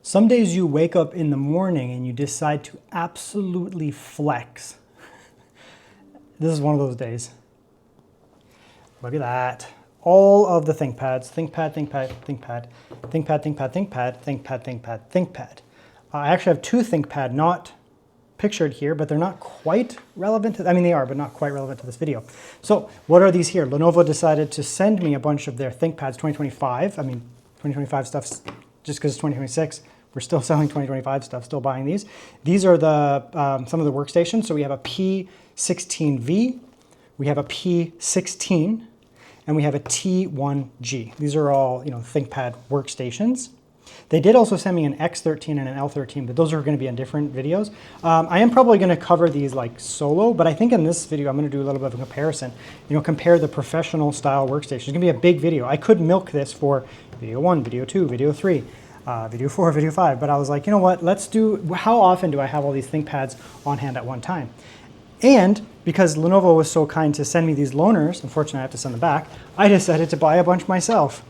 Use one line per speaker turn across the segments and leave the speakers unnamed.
Some days you wake up in the morning and you decide to absolutely flex. This is one of those days. Look at that. All of the ThinkPads, ThinkPad, ThinkPad, ThinkPad, ThinkPad, ThinkPad, ThinkPad, ThinkPad, ThinkPad, ThinkPad. I actually have two ThinkPad not pictured here, but they're not quite relevant to, I mean they are, but not quite relevant to this video. So what are these here? Lenovo decided to send me a bunch of their ThinkPads 2025. I mean, 2025 stuff's just because it's 2026. We're still selling 2025 stuff, still buying these. These are the some of the workstations. So we have a P16v, we have a P16, and we have a T1G. These are all, ThinkPad workstations. They did also send me an X13 and an L13, but those are going to be in different videos. I am probably going to cover these like solo, but I think in this video I'm going to do a little bit of a comparison. Compare the professional style workstation. It's going to be a big video. I could milk this for video 1, video 2, video 3. Video 4, video 5, but I was like, you know what, let's do, how often do I have all these ThinkPads on hand at one time? And because Lenovo was so kind to send me these loaners, unfortunately I have to send them back, I decided to buy a bunch myself.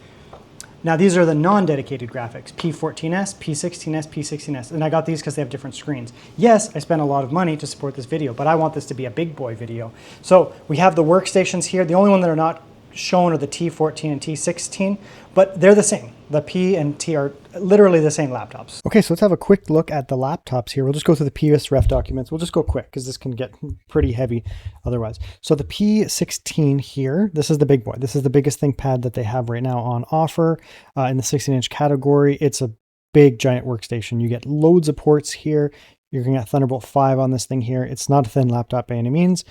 Now these are the non-dedicated graphics, P14s, P16s, P16s, and I got these because they have different screens. Yes, I spent a lot of money to support this video, but I want this to be a big boy video. So we have the workstations here. The only one that are not shown are the T14 and T16, but they're the same. The P and T are literally the same laptops. Okay, so let's have a quick look at the laptops here. We'll just go through the previous ref documents. We'll just go quick because this can get pretty heavy otherwise. So the P16 here, this is the big boy. This is the biggest ThinkPad that they have right now on offer in the 16-inch category. It's a big, giant workstation. You get loads of ports here. You're going to get Thunderbolt 5 on this thing here. It's not a thin laptop by any means.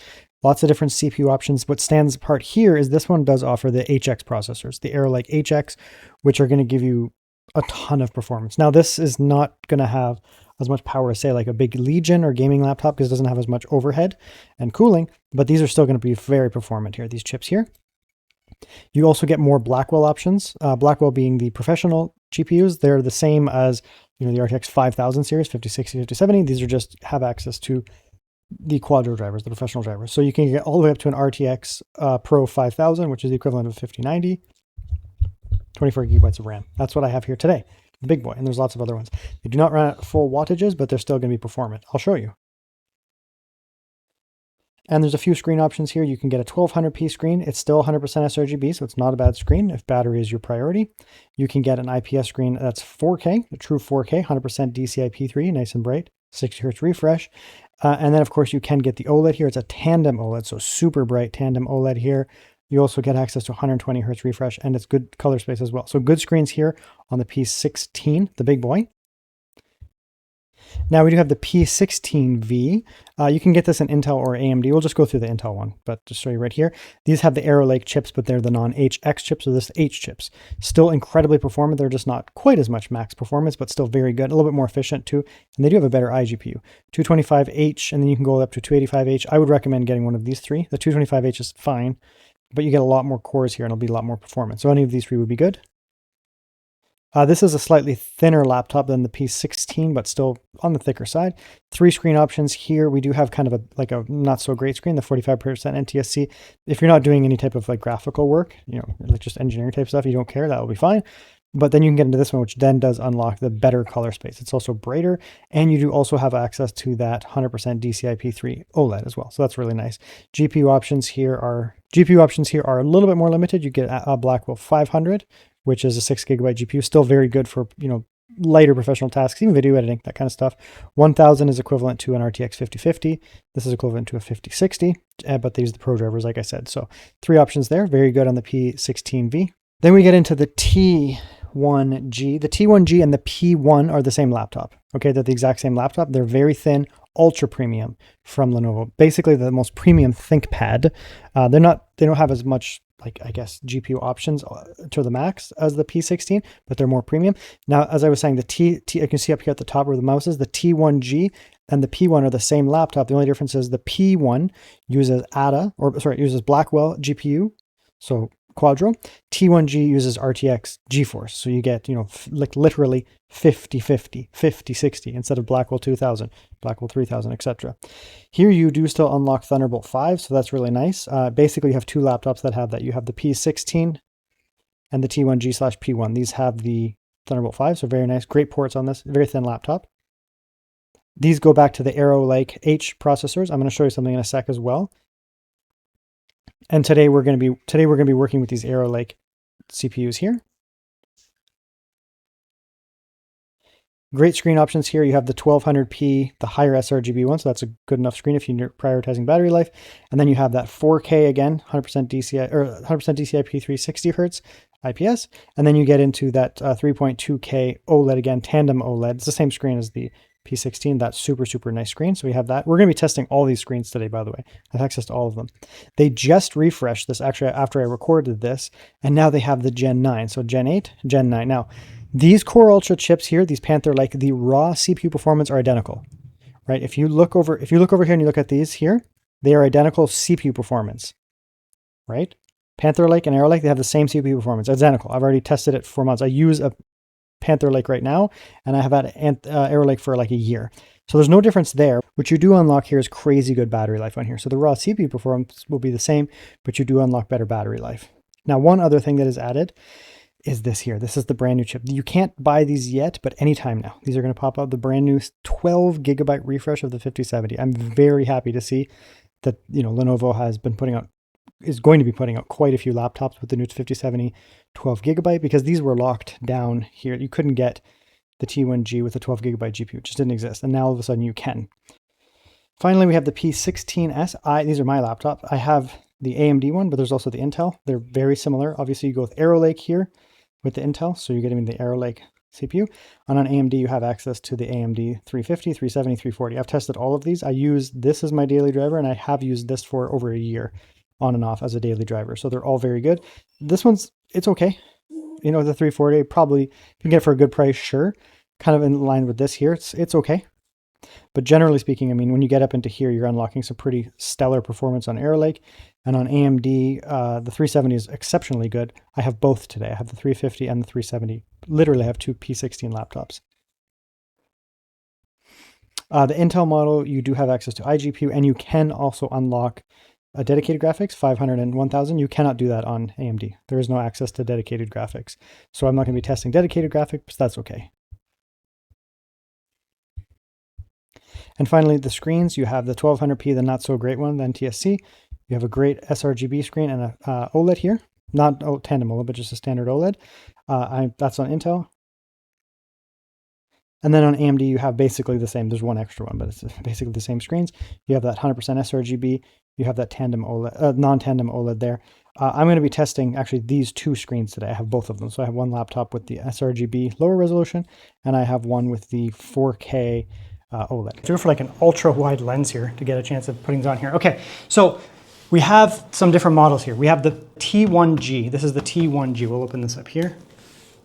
Lots of different CPU options. What stands apart here is this one does offer the HX processors, the Arrow Lake HX, which are going to give you a ton of performance. Now, this is not going to have as much power as, say, like a big Legion or gaming laptop because it doesn't have as much overhead and cooling, but these are still going to be very performant here, these chips here. You also get more Blackwell options. Blackwell being the professional GPUs. They're the same as the RTX 5000 series, 5060, 5070. These are just have access to the Quadro drivers, the professional drivers. So you can get all the way up to an RTX Pro 5000, which is the equivalent of 5090, 24 gigabytes of RAM. That's what I have here today, the big boy, and there's lots of other ones. They do not run at full wattages, but they're still going to be performant. I'll show you. And there's a few screen options here. You can get a 1200p screen. It's still 100% sRGB, so it's not a bad screen if battery is your priority. You can get an IPS screen that's 4K, a true 4K, 100% DCI-P3, nice and bright, 60 Hz refresh. And then, of course, you can get the OLED here. It's a tandem OLED, so super bright tandem OLED here. You also get access to 120 Hz refresh, and it's good color space as well. So good screens here on the P16, the big boy. Now we do have the P16v. You can get this in Intel or AMD. We'll just go through the Intel one, but just show you right here. These have the Arrow Lake chips, but they're the non-HX chips, or this H chips. Still incredibly performant. They're just not quite as much max performance, but still very good. A little bit more efficient too. And they do have a better iGPU. 225H, and then you can go up to 285H. I would recommend getting one of these three. The 225H is fine, but you get a lot more cores here and it'll be a lot more performance. So any of these three would be good. This is a slightly thinner laptop than the P16, but still on the thicker side. 3 screen options here. We do have kind of a not so great screen, the 45% NTSC. If you're not doing any type of like graphical work, like just engineering type stuff, you don't care, that will be fine. But then you can get into this one, which then does unlock the better color space. It's also brighter, and you do also have access to that 100% DCI-P3 OLED as well. So that's really nice. GPU options here are a little bit more limited. You get a Blackwell 500, which is a 6 gigabyte GPU, still very good for lighter professional tasks, even video editing, that kind of stuff. 1000 is equivalent to an RTX 5050. This is equivalent to a 5060, but they use the Pro drivers, like I said. So 3 options there, very good on the P16v. Then we get into the T1G. The T1G and the P1 are the same laptop. Okay, they're the exact same laptop. They're very thin, ultra premium from Lenovo. Basically the most premium ThinkPad. They don't have as much, like, I guess, GPU options to the max as the P16, but they're more premium. Now, as I was saying, you can see up here at the top where the mouse is, the T1G and the P1 are the same laptop. The only difference is the P1 uses uses Blackwell GPU, so Quadro. T1G uses RTX GeForce, so you get like literally 50-50, 50-60 instead of Blackwell 2000, Blackwell 3000, etc. Here you do still unlock Thunderbolt 5, so that's really nice. Basically, you have 2 laptops that have that. You have the P16 and the T1G/P1. These have the Thunderbolt 5, so very nice. Great ports on this, very thin laptop. These go back to the Arrow Lake H processors. I'm going to show you something in a sec as well. And today we're going to be working with these Arrow Lake CPUs here. Great screen options here. You have the 1200p, the higher sRGB one, so that's a good enough screen if you're prioritizing battery life. And then you have that 4K again, 100% DCI or 100% DCI-P3 60 Hz IPS. And then you get into that 3.2K OLED again, tandem OLED. It's the same screen as the P16. That's super, super nice screen. So we have that. We're going to be testing all these screens today, by the way. I have access to all of them. They just refreshed this actually after I recorded this, and now they have the Gen 9. So Gen 8, Gen 9. Now, these Core Ultra chips here, these Panther, like the raw CPU performance are identical, right? If you look over here and you look at these here, they are identical CPU performance, right? Panther Lake and Arrow Lake, they have the same CPU performance, identical. I've already tested it for months. I use a Panther Lake right now, and I have had Arrow Lake for like a year. So there's no difference there. What you do unlock here is crazy good battery life on here. So the raw CPU performance will be the same, but you do unlock better battery life. Now, one other thing that is added is this here. This is the brand new chip. You can't buy these yet, but anytime now. These are going to pop out, the brand new 12 gigabyte refresh of the 5070. I'm very happy to see that, you know, Lenovo is going to be putting out quite a few laptops with the new 5070 12 gigabyte, because these were locked down here. You couldn't get the T1G with a 12 gigabyte GPU. It just didn't exist. And now all of a sudden you can. Finally, we have the P16s. These are my laptop. I have the AMD one, but there's also the Intel. They're very similar. Obviously, you go with Arrow Lake here with the Intel, so you're getting the Arrow Lake CPU. And on AMD, you have access to the AMD 350, 370, 340. I've tested all of these. I use this as my daily driver, and I have used this for over a year on and off as a daily driver. So they're all very good. This one's, it's okay. You know, the 340, probably, if you can get it for a good price, sure. Kind of in line with this here, it's okay. But generally speaking, I mean, when you get up into here, you're unlocking some pretty stellar performance on Arrow Lake. And on AMD, the 370 is exceptionally good. I have both today. I have the 350 and the 370. Literally, I have two P16 laptops. The Intel model, you do have access to iGPU, and you can also unlock dedicated graphics, 500 and 1000. You cannot do that on AMD. There is no access to dedicated graphics. So I'm not going to be testing dedicated graphics, but that's okay. And finally, the screens, you have the 1200p, the not so great one, the NTSC. You have a great sRGB screen and a OLED here. Not tandem OLED, but just a standard OLED. That's on Intel. And then on AMD, you have basically the same. There's one extra one, but it's basically the same screens. You have that 100% sRGB. You have that tandem OLED, non-tandem OLED there. I'm going to be testing actually these two screens today. I have both of them. So I have one laptop with the sRGB lower resolution, and I have one with the 4K OLED. Do it for like an ultra wide lens here to get a chance of putting these on here. Okay, so we have some different models here. We have the T1G. This is the T1G. We'll open this up here.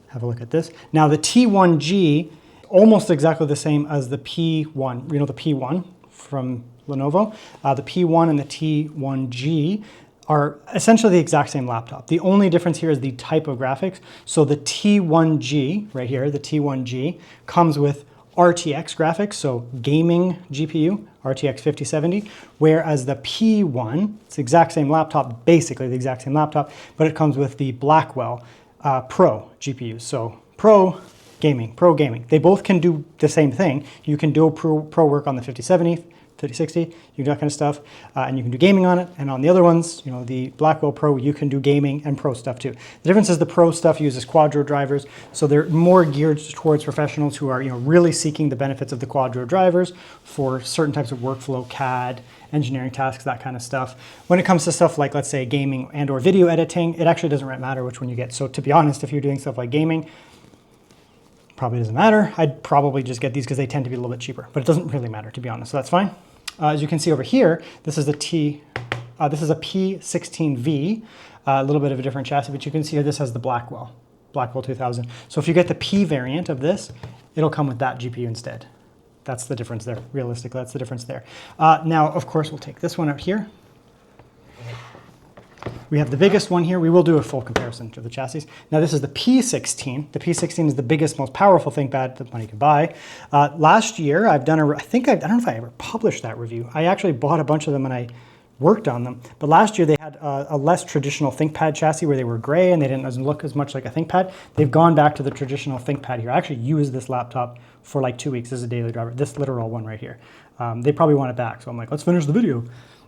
Have a look at this. Now the T1G, almost exactly the same as the P1. You know the P1 from Lenovo. The P1 and the T1G are essentially the exact same laptop. The only difference here is the type of graphics. So the T1G right here, the T1G comes with RTX graphics, so gaming GPU, RTX 5070, whereas the P1, it's the exact same laptop, basically the exact same laptop, but it comes with the Blackwell Pro GPU. So Pro gaming. They both can do the same thing. You can do pro work on the 5070, 3060, you do that kind of stuff, and you can do gaming on it. And on the other ones, you know, the Blackwell Pro, you can do gaming and pro stuff too. The difference is the pro stuff uses Quadro drivers, so they're more geared towards professionals who are, you know, really seeking the benefits of the Quadro drivers for certain types of workflow, CAD, engineering tasks, that kind of stuff. When it comes to stuff like, let's say, gaming and or video editing, it actually doesn't really matter which one you get. So to be honest, if you're doing stuff like gaming, probably doesn't matter. I'd probably just get these because they tend to be a little bit cheaper, but it doesn't really matter, to be honest, so that's fine. As you can see over here, this is a P16v, a little bit of a different chassis, but you can see here this has the Blackwell 2000. So if you get the P variant of this, it'll come with that GPU instead. That's the difference there. Realistically, that's the difference there. Now, of course, we'll take this one out here. We have the biggest one here. We will do a full comparison to the chassis. Now this is the P16. The P16 is the biggest, most powerful ThinkPad that money can buy. Last year, I've done I don't know if I ever published that review. I actually bought a bunch of them and I worked on them. But last year they had a less traditional ThinkPad chassis where they were gray and they didn't look as much like a ThinkPad. They've gone back to the traditional ThinkPad here. I actually used this laptop for like 2 weeks as a daily driver, this literal one right here. They probably want it back, so I'm like, let's finish the video.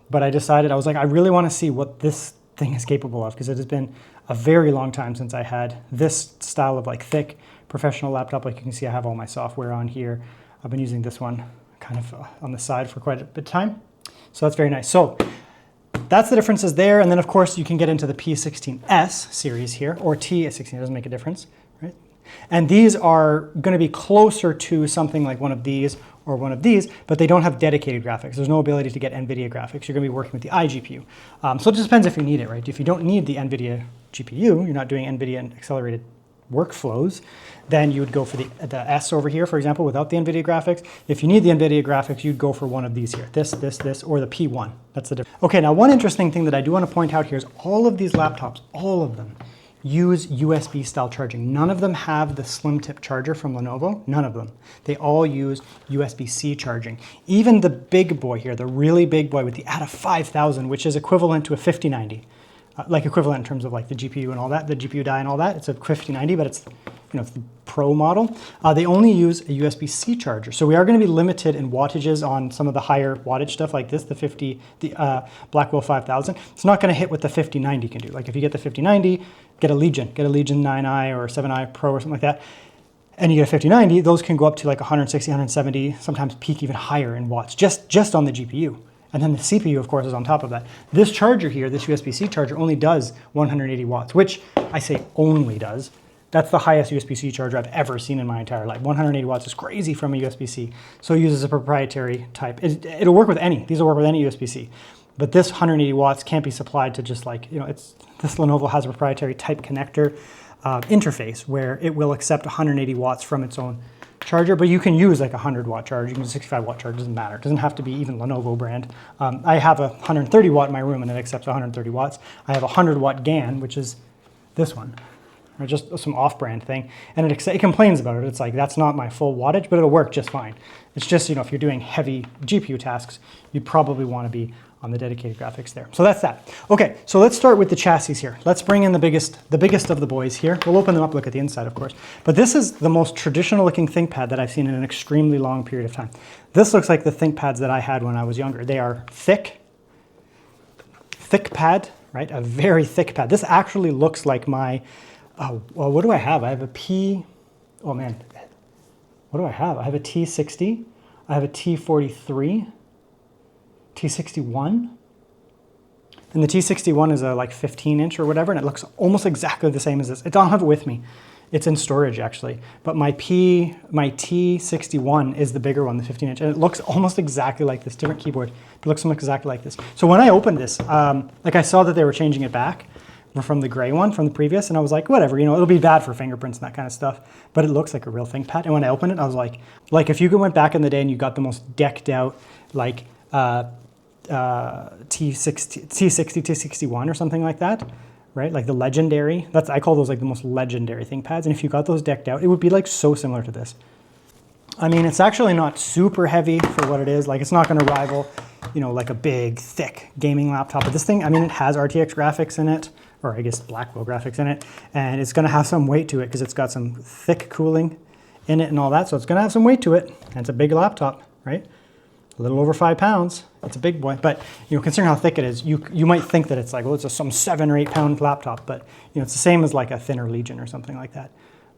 But I decided, I was like, I really want to see what this thing is capable of, because it has been a very long time since I had this style of like thick professional laptop. Like you can see, I have all my software on here. I've been using this one kind of on the side for quite a bit of time. So that's very nice. So that's the differences there. And then of course you can get into the P16s series here, or T16, it doesn't make a difference, right? And these are going to be closer to something like one of these or one of these, but they don't have dedicated graphics. There's no ability to get NVIDIA graphics. You're going to be working with the iGPU. So it just depends if you need it, right? If you don't need the NVIDIA GPU, you're not doing NVIDIA accelerated workflows, then you would go for the S over here, for example, without the NVIDIA graphics. If you need the NVIDIA graphics, you'd go for one of these here, this, or the P1. That's the difference. Okay, now one interesting thing that I do want to point out here is all of these laptops, all of them, use USB style charging. None of them have the slim tip charger from Lenovo, none of them. They all use USB-C charging. Even the big boy here, the really big boy with the ATA 5000, which is equivalent to a 5090. Like equivalent in terms of like the GPU and all that, the GPU die and all that. It's a 5090, but it's, you know, it's the Pro model. They only use a USB-C charger. So we are going to be limited in wattages on some of the higher wattage stuff like this, the Blackwell 5000. It's not going to hit what the 5090 can do. Like if you get the 5090, get a Legion 9i or 7i Pro or something like that, and you get a 5090, those can go up to like 160, 170, sometimes peak even higher in watts, just on the GPU. And then the CPU, of course, is on top of that. This charger here, this USB-C charger, only does 180 watts, which I say only does. That's the highest USB-C charger I've ever seen in my entire life. 180 watts is crazy from a USB-C. So it uses a proprietary type. It'll work with any. These will work with any USB-C. But this 180 watts can't be supplied to just like, you know, this Lenovo has a proprietary type connector interface where it will accept 180 watts from its own charger, but you can use like a 100 watt charge, you can use a 65 watt charge, doesn't matter. It doesn't have to be even Lenovo brand. I have a 130 watt in my room and it accepts 130 watts. I have a 100 watt GAN, which is this one, or just some off-brand thing, and it complains about it. It's like, that's not my full wattage, but it'll work just fine. It's just, you know, if you're doing heavy GPU tasks, you'd probably want to be on the dedicated graphics there. So that's that. Okay, so let's start with the chassis here. Let's bring in the biggest of the boys here. We'll open them up, look at the inside, of course. But this is the most traditional looking ThinkPad that I've seen in an extremely long period of time. This looks like the ThinkPads that I had when I was younger. They are thick pad, right? A very thick pad. This actually looks like my, oh, well, what do I have? I have a oh man, what do I have? I have a T60, I have a T43, T61, and the T61 is a like 15-inch or whatever, and it looks almost exactly the same as this. I don't have it with me. It's in storage actually, but my T61 is the bigger one, the 15-inch, and it looks almost exactly like this, different keyboard, but it looks almost exactly like this. So when I opened this, like I saw that they were changing it back from the gray one from the previous, and I was like, whatever, you know, it'll be bad for fingerprints and that kind of stuff, but it looks like a real ThinkPad. And when I opened it, I was like if you went back in the day and you got the most decked out, like T60, T61 or something like that, right? Like the legendary, I call those like the most legendary ThinkPads. And if you got those decked out, it would be like so similar to this. I mean, it's actually not super heavy for what it is. Like it's not going to rival, you know, like a big, thick gaming laptop. But this thing, I mean, it has RTX graphics in it, or I guess Blackwell graphics in it. And it's going to have some weight to it because it's got some thick cooling in it and all that. So it's going to have some weight to it. And it's a big laptop, right? A little over 5 pounds. It's a big boy, but you know, considering how thick it is, you might think that it's like, well, it's some 7 or 8 pound laptop, but you know, it's the same as like a thinner Legion or something like that.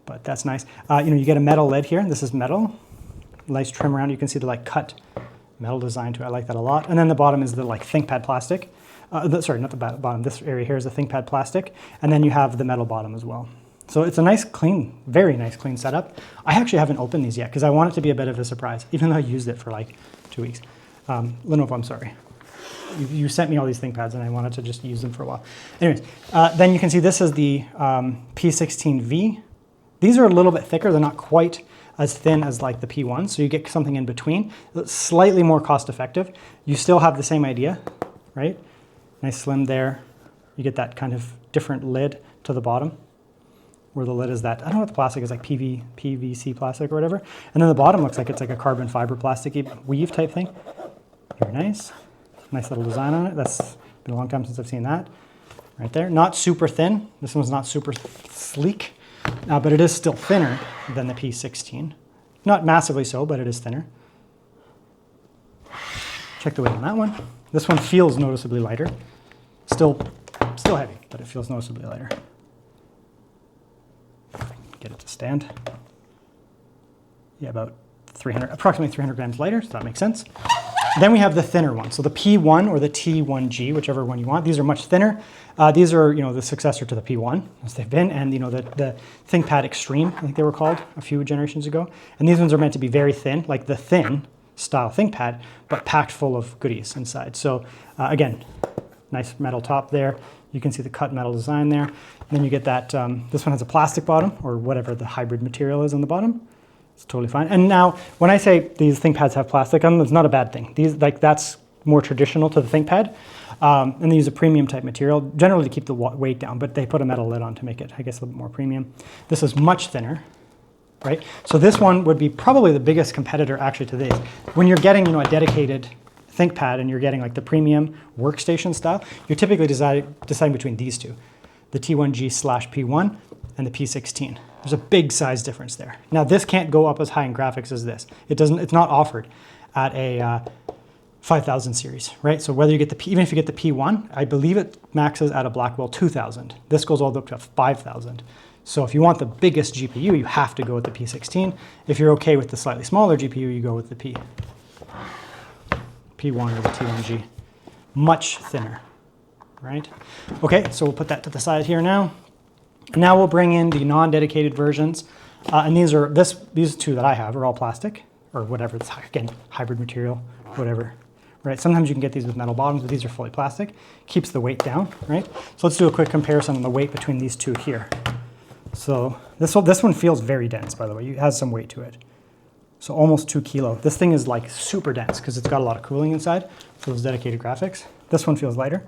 But that's nice. You know, you get a metal lid here. This is metal, nice trim around. You can see the like cut metal design to it. I like that a lot. And then the bottom is the like ThinkPad plastic. Sorry, not the bottom. This area here is the ThinkPad plastic, and then you have the metal bottom as well. So it's a nice, clean, very nice, clean setup. I actually haven't opened these yet because I want it to be a bit of a surprise, even though I used it for like 2 weeks. Lenovo, I'm sorry. You sent me all these ThinkPads and I wanted to just use them for a while. Anyways, then you can see this is the P16v. These are a little bit thicker. They're not quite as thin as like the P1, so you get something in between. It's slightly more cost effective. You still have the same idea, right? Nice slim there. You get that kind of different lid to the bottom, where the lid is that, I don't know what the plastic is, like PVC plastic or whatever. And then the bottom looks like it's like a carbon fiber plastic weave type thing. Very nice. Nice little design on it. That's been a long time since I've seen that. Right there. Not super thin. This one's not super sleek, but it is still thinner than the P16. Not massively so, but it is thinner. Check the weight on that one. This one feels noticeably lighter. Still heavy, but it feels noticeably lighter. Get it to stand. Yeah, about approximately 300 grams lighter, so that makes sense. Then we have the thinner one. So the P1 or the T1G, whichever one you want. These are much thinner. These are, the successor to the P1, as they've been, and the ThinkPad Extreme, I think they were called a few generations ago. And these ones are meant to be very thin, like the thin style ThinkPad, but packed full of goodies inside. So again, nice metal top there. You can see the cut metal design there. And then you get that, this one has a plastic bottom, or whatever the hybrid material is on the bottom. It's totally fine. And now, when I say these ThinkPads have plastic on them, it's not a bad thing. These, that's more traditional to the ThinkPad. And they use a premium type material, generally to keep the weight down, but they put a metal lid on to make it, I guess, a little bit more premium. This is much thinner, right? So this one would be probably the biggest competitor actually to these. When you're getting, a dedicated ThinkPad and you're getting like the premium workstation style, you're typically deciding between these two, the T1G/P1 and the P16. There's a big size difference there. Now this can't go up as high in graphics as this. It's not offered at a 5000 series, right? So whether you get even if you get the P1, I believe it maxes at a Blackwell 2000. This goes all the way up to 5000. So if you want the biggest GPU, you have to go with the P16. If you're okay with the slightly smaller GPU, you go with the P1 or the T1G. Much thinner, right? Okay, so we'll put that to the side here now. Now we'll bring in the non-dedicated versions. And these two that I have are all plastic, or whatever, it's, again, hybrid material, whatever. Right? Sometimes you can get these with metal bottoms, but these are fully plastic. Keeps the weight down, right? So let's do a quick comparison on the weight between these two here. So this one feels very dense, by the way. It has some weight to it. So almost 2 kilo. This thing is like super dense because it's got a lot of cooling inside for those dedicated graphics. This one feels lighter,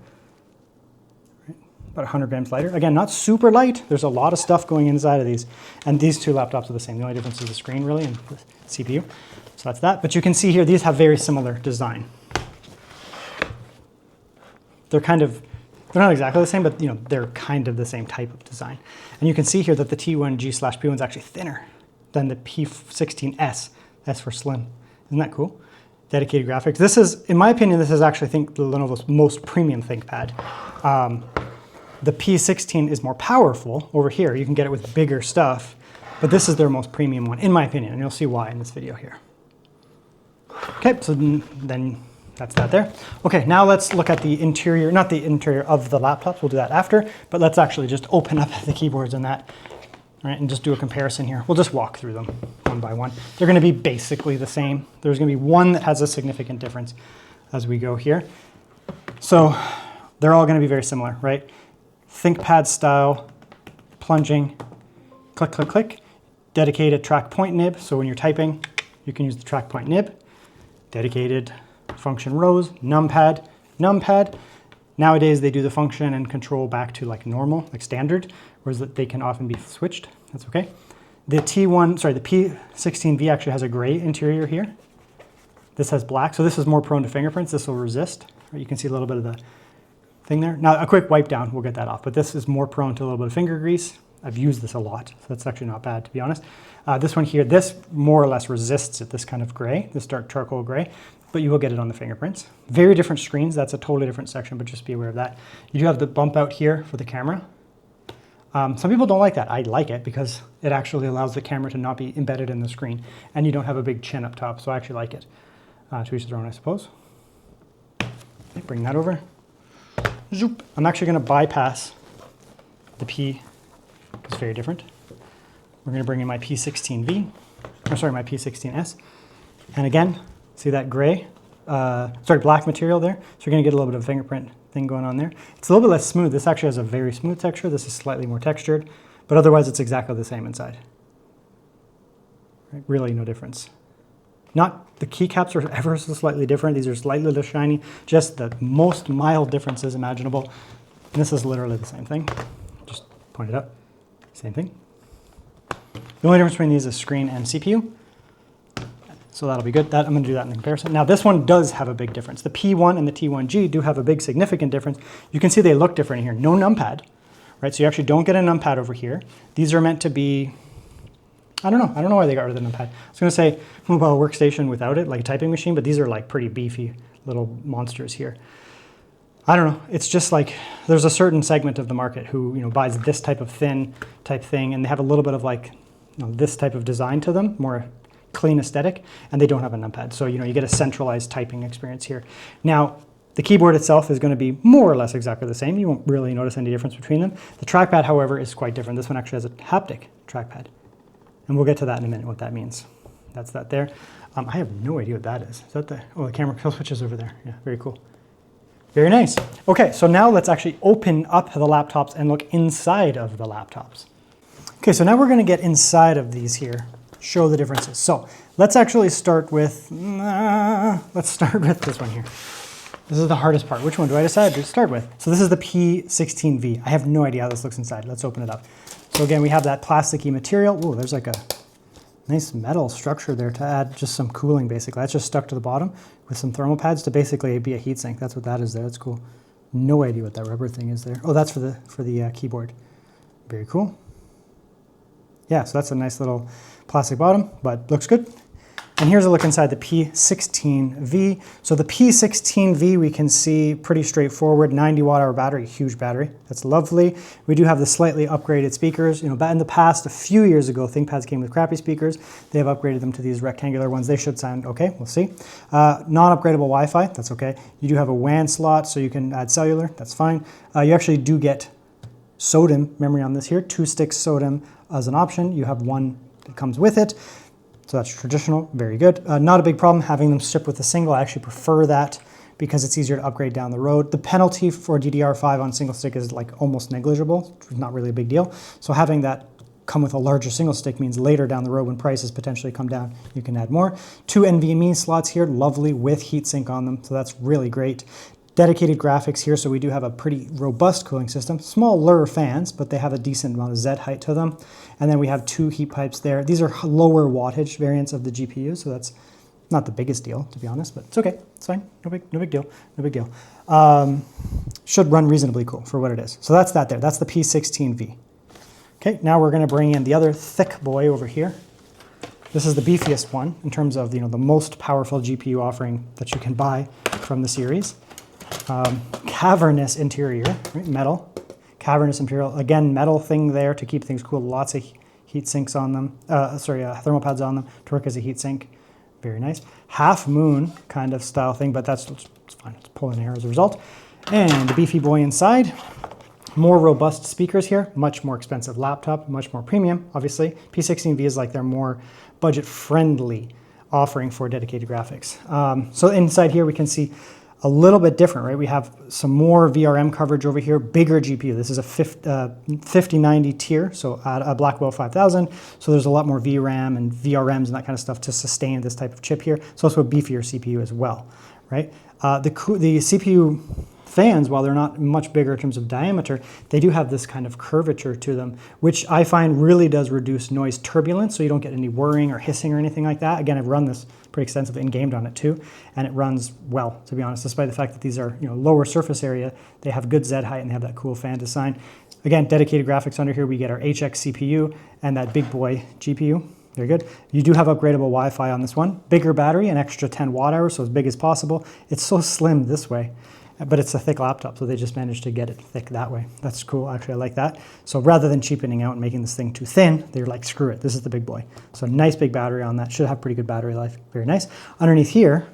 right? About 100 grams lighter. Again, not super light. There's a lot of stuff going inside of these. And these two laptops are the same. The only difference is the screen, really, and the CPU. So that's that. But you can see here, these have very similar design. They're not exactly the same, but they're kind of the same type of design. And you can see here that the T1G/P1 is actually thinner than the P16s. S for slim. Isn't that cool? Dedicated graphics. This is, in my opinion, this is actually, I think, the Lenovo's most premium ThinkPad. The P16 is more powerful over here. You can get it with bigger stuff, but this is their most premium one, in my opinion, and you'll see why in this video here. Okay, so then that's that there. Okay, now let's look at the interior, not the interior of the laptops, we'll do that after, but let's actually just open up the keyboards and that, right, and just do a comparison here. We'll just walk through them one by one. They're gonna be basically the same. There's gonna be one that has a significant difference as we go here. So they're all gonna be very similar, right? ThinkPad style, plunging, click, click, click. Dedicated TrackPoint nib, so when you're typing, you can use the TrackPoint nib. Dedicated function rows, numpad. Nowadays they do the function and control back to like normal, like standard, whereas they can often be switched. That's okay. The P16v actually has a gray interior here. This has black, so this is more prone to fingerprints. This will resist. Right? You can see a little bit of the thing there. Now a quick wipe down, we'll get that off, but this is more prone to a little bit of finger grease. I've used this a lot, so that's actually not bad, to be honest. This one here, this more or less resists it, this kind of gray, this dark charcoal gray, but you will get it on the fingerprints. Very different screens, that's a totally different section, but just be aware of that. You do have the bump out here for the camera. Some people don't like that. I like it because it actually allows the camera to not be embedded in the screen, and you don't have a big chin up top, so I actually like it. To each their own, I suppose. Okay, bring that over. Zoop. I'm actually gonna bypass the P. It's very different. We're going to bring in my P16v, or sorry, my P16s. And again, see that gray, black material there? So you're going to get a little bit of a fingerprint thing going on there. It's a little bit less smooth. This actually has a very smooth texture. This is slightly more textured, but otherwise it's exactly the same inside. Right? Really no difference. Not the keycaps are ever so slightly different. These are slightly less shiny, just the most mild differences imaginable. And this is literally the same thing. Just point it out. Same thing. The only difference between these is screen and CPU. So that'll be good. I'm going to do that in comparison. Now this one does have a big difference. The P1 and the T1G do have a big significant difference. You can see they look different in here. No numpad, right? So you actually don't get a numpad over here. These are meant to be, I don't know why they got rid of the numpad. I was going to say mobile workstation without it, like a typing machine, but these are like pretty beefy little monsters here. I don't know. It's just like there's a certain segment of the market who buys this type of thin type thing, and they have a little bit of like this type of design to them, more clean aesthetic, and they don't have a numpad. So you get a centralized typing experience here. Now the keyboard itself is going to be more or less exactly the same. You won't really notice any difference between them. The trackpad, however, is quite different. This one actually has a haptic trackpad, and we'll get to that in a minute, what that means. That's that there. I have no idea what that is. Is that the camera kill switch is over there? Yeah, very cool. Very nice. Okay, so now let's actually open up the laptops and look inside of the laptops. Okay, so now we're going to get inside of these here, show the differences. So let's actually start with, this one here. This is the hardest part. Which one do I decide to start with? So this is the P16v. I have no idea how this looks inside. Let's open it up. So again, we have that plasticky material. Ooh, there's like a nice metal structure there to add just some cooling, basically. That's just stuck to the bottom with some thermal pads to basically be a heatsink. That's what that is there. That's cool. No idea what that rubber thing is there. Oh, that's for the keyboard. Very cool. Yeah, so that's a nice little plastic bottom, but looks good. And here's a look inside the P16v. So the P16v, we can see pretty straightforward, 90 watt-hour battery, huge battery. That's lovely. We do have the slightly upgraded speakers. In the past, a few years ago, ThinkPads came with crappy speakers. They have upgraded them to these rectangular ones. They should sound okay, we'll see. Non-upgradable Wi-Fi, that's okay. You do have a WAN slot, so you can add cellular, that's fine. You actually do get SODIMM memory on this here, 2 sticks SODIMM as an option. You have one that comes with it. So that's traditional, very good. Not a big problem having them shipped with a single. I actually prefer that because it's easier to upgrade down the road. The penalty for DDR5 on single stick is like almost negligible. It's not really a big deal. So having that come with a larger single stick means later down the road when prices potentially come down, you can add more. 2 NVMe slots here, lovely, with heatsink on them. So that's really great. Dedicated graphics here, so we do have a pretty robust cooling system. Smaller fans, but they have a decent amount of Z height to them. And then we have 2 heat pipes there. These are lower wattage variants of the GPU, so that's not the biggest deal, to be honest, but it's okay. It's fine. No big deal. No big deal. Should run reasonably cool for what it is. So that's that there. That's the P16v. Okay, now we're going to bring in the other thick boy over here. This is the beefiest one in terms of the most powerful GPU offering that you can buy from the series. Cavernous interior, right? Metal, cavernous material. Again, metal thing there to keep things cool. Lots of heat sinks on them. Thermal pads on them to work as a heat sink. Very nice. Half moon kind of style thing, but it's fine. It's pulling air as a result. And the beefy boy inside. More robust speakers here. Much more expensive laptop. Much more premium, obviously. P16v is like their more budget-friendly offering for dedicated graphics. So inside here we can see a little bit different, right? We have some more VRM coverage over here, bigger GPU. This is a 5090 tier, so a Blackwell 5000. So there's a lot more VRAM and VRMs and that kind of stuff to sustain this type of chip here. So it's a beefier CPU as well, right? The CPU fans, while they're not much bigger in terms of diameter, they do have this kind of curvature to them, which I find really does reduce noise turbulence, so you don't get any whirring or hissing or anything like that. Again, I've run this pretty extensively and gamed on it too, and it runs well, to be honest, despite the fact that these are lower surface area. They have good Z height and they have that cool fan design. Again, dedicated graphics under here. We get our HX CPU and that big boy GPU. Very good. You do have upgradable Wi-Fi on this one. Bigger battery, an extra 10 watt hours, so as big as possible. It's so slim this way, but it's a thick laptop, so they just managed to get it thick that way. That's cool, actually, I like that. So rather than cheapening out and making this thing too thin, they're like, screw it, this is the big boy. So nice big battery on that. Should have pretty good battery life. Very nice. Underneath here,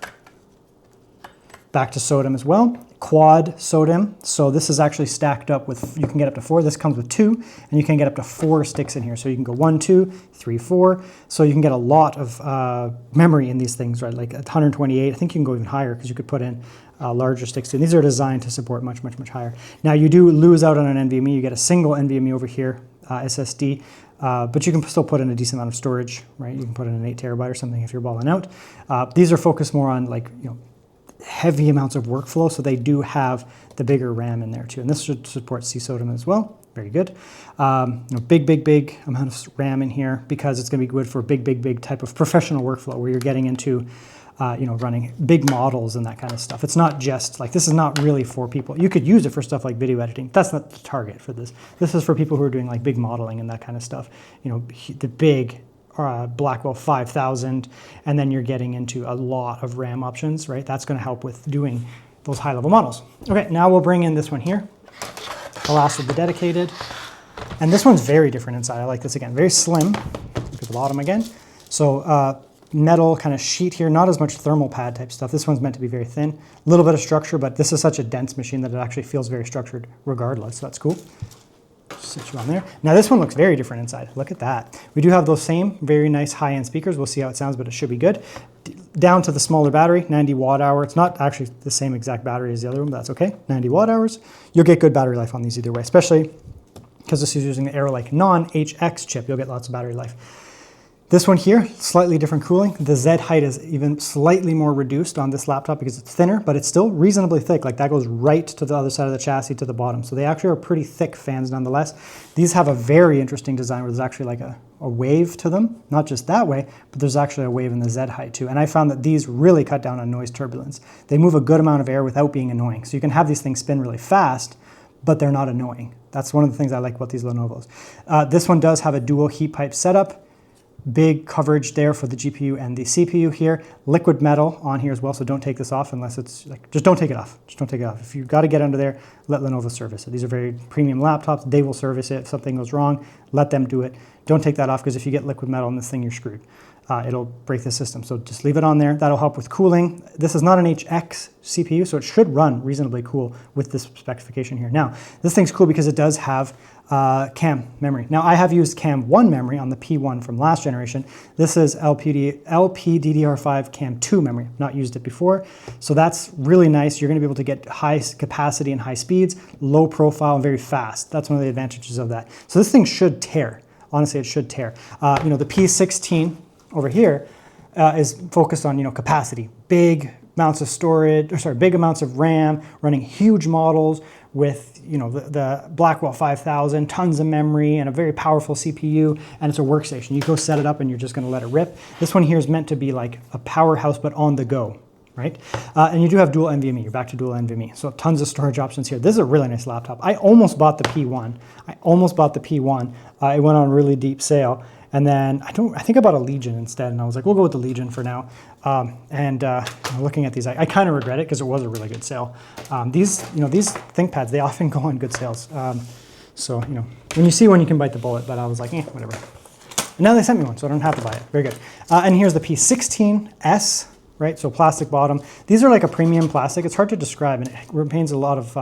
back to SODIMM as well. Quad SODIMM. So this is actually stacked up with, you can get up to 4. This comes with 2, and you can get up to 4 sticks in here. So you can go 1, 2, 3, 4. So you can get a lot of memory in these things, right? Like 128. I think you can go even higher because you could put in larger sticks too. These are designed to support much, much, much higher. Now you do lose out on an NVMe. You get a single NVMe over here, SSD, but you can still put in a decent amount of storage, right? You can put in an 8 terabyte or something if you're balling out. These are focused more on heavy amounts of workflow, so they do have the bigger RAM in there too. And this should support CSODIMM as well. very good. Big amount of RAM in here because it's going to be good for big type of professional workflow where you're getting into running big models and that kind of stuff. It's not just like, this is not really for people. You could use it for stuff like video editing. That's not the target for this. This is for people who are doing like big modeling and that kind of stuff. The big Blackwell 5000, and then you're getting into a lot of RAM options, right? That's going to help with doing those high-level models. Okay, now we'll bring in this one here, the last of the dedicated. And this one's very different inside. I like this again, very slim. Look at the bottom again. So metal kind of sheet here, not as much thermal pad type stuff. This one's meant to be very thin, a little bit of structure, but this is such a dense machine that it actually feels very structured regardless, so that's cool. Sit you on there. Now this one looks very different inside. Look at that. We do have those same very nice high-end speakers. We'll see how it sounds, but it should be good. Down to the smaller battery, 90 watt hour. It's not actually the same exact battery as the other one, but that's okay. 90 watt hours. You'll get good battery life on these either way, especially because this is using the Aero-like non-HX chip. You'll get lots of battery life. This one here, slightly different cooling. The Z height is even slightly more reduced on this laptop because it's thinner, but it's still reasonably thick. Like that goes right to the other side of the chassis to the bottom. So they actually are pretty thick fans nonetheless. These have a very interesting design where there's actually like a wave to them, not just that way, but there's actually a wave in the Z height too. And I found that these really cut down on noise turbulence. They move a good amount of air without being annoying. So you can have these things spin really fast, but they're not annoying. That's one of the things I like about these Lenovos. This one does have a dual heat pipe setup. Big coverage there for the GPU and the CPU here. Liquid metal on here as well, so don't take this off unless it's like, just don't take it off. Just don't take it off. If you've got to get under there, let Lenovo service it. These are very premium laptops. They will service it. If something goes wrong, let them do it. Don't take that off because if you get liquid metal in this thing, you're screwed. It'll break the system. So just leave it on there. That'll help with cooling. This is not an HX CPU, so it should run reasonably cool with this specification here. Now, this thing's cool because it does have CAM memory. Now, I have used CAM 1 memory on the P1 from last generation. This is LPDDR5 CAM 2 memory. Not used it before. So that's really nice. You're going to be able to get high capacity and high speeds, low profile, and very fast. That's one of the advantages of that. So this thing should tear. Honestly, it should tear. The P16 over here is focused on capacity, big amounts of storage, big amounts of RAM, running huge models with the Blackwell 5000, tons of memory, and a very powerful CPU, and it's a workstation. You go set it up and you're just going to let it rip. This one here is meant to be like a powerhouse, but on the go, right? And you do have dual NVMe. You're back to dual NVMe, so tons of storage options here. This is a really nice laptop. I almost bought the P1. It went on a really deep sale. And then I think I bought a Legion instead, and I was like, we'll go with the Legion for now. Looking at these, I kind of regret it because it was a really good sale. These ThinkPads, they often go on good sales. When you see one, you can bite the bullet, but I was like, whatever. And now they sent me one, so I don't have to buy it. Very good. And here's the P16s, right? So plastic bottom. These are like a premium plastic. It's hard to describe, and it retains a lot of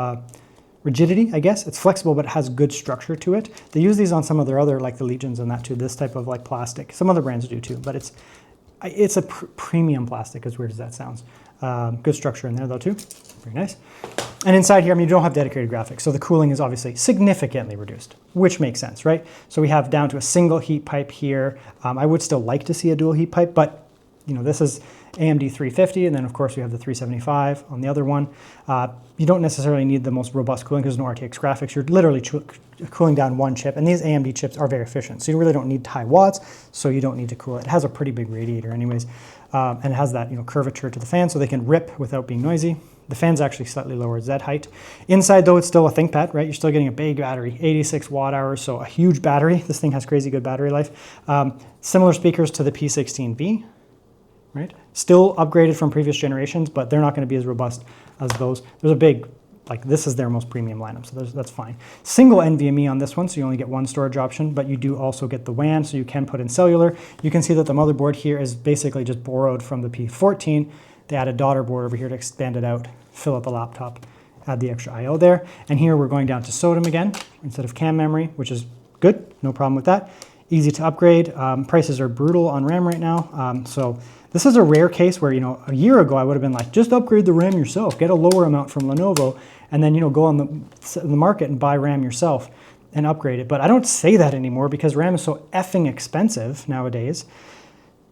rigidity, I guess. It's flexible, but it has good structure to it. They use these on some of their other, like the Legions and that too, this type of like plastic. Some other brands do too, but it's a premium plastic, as weird as that sounds. Good structure in there though too, very nice. And inside here, you don't have dedicated graphics, so the cooling is obviously significantly reduced, which makes sense, right? So we have down to a single heat pipe here. I would still like to see a dual heat pipe, but this is AMD 350, and then of course we have the 375 on the other one. You don't necessarily need the most robust cooling because there's no RTX graphics. You're literally cooling down one chip, and these AMD chips are very efficient, so you really don't need high watts, so you don't need to cool it. It has a pretty big radiator anyways, and it has that curvature to the fan so they can rip without being noisy. The fan's actually slightly lower Z height. Inside though, it's still a ThinkPad, right? You're still getting a big battery, 86 watt hours, so a huge battery. This thing has crazy good battery life. Similar speakers to the P16v. Right? Still upgraded from previous generations, but they're not going to be as robust as those. There's a big, this is their most premium lineup, so that's fine. Single NVMe on this one, so you only get one storage option, but you do also get the WAN, so you can put in cellular. You can see that the motherboard here is basically just borrowed from the P14. They add a daughter board over here to expand it out, fill up the laptop, add the extra I/O there. And here we're going down to SODIMM again, instead of CAM memory, which is good, no problem with that. Easy to upgrade. Prices are brutal on RAM right now, so this is a rare case where, a year ago I would have been like, just upgrade the RAM yourself, get a lower amount from Lenovo, and then, go on the market and buy RAM yourself and upgrade it. But I don't say that anymore because RAM is so effing expensive nowadays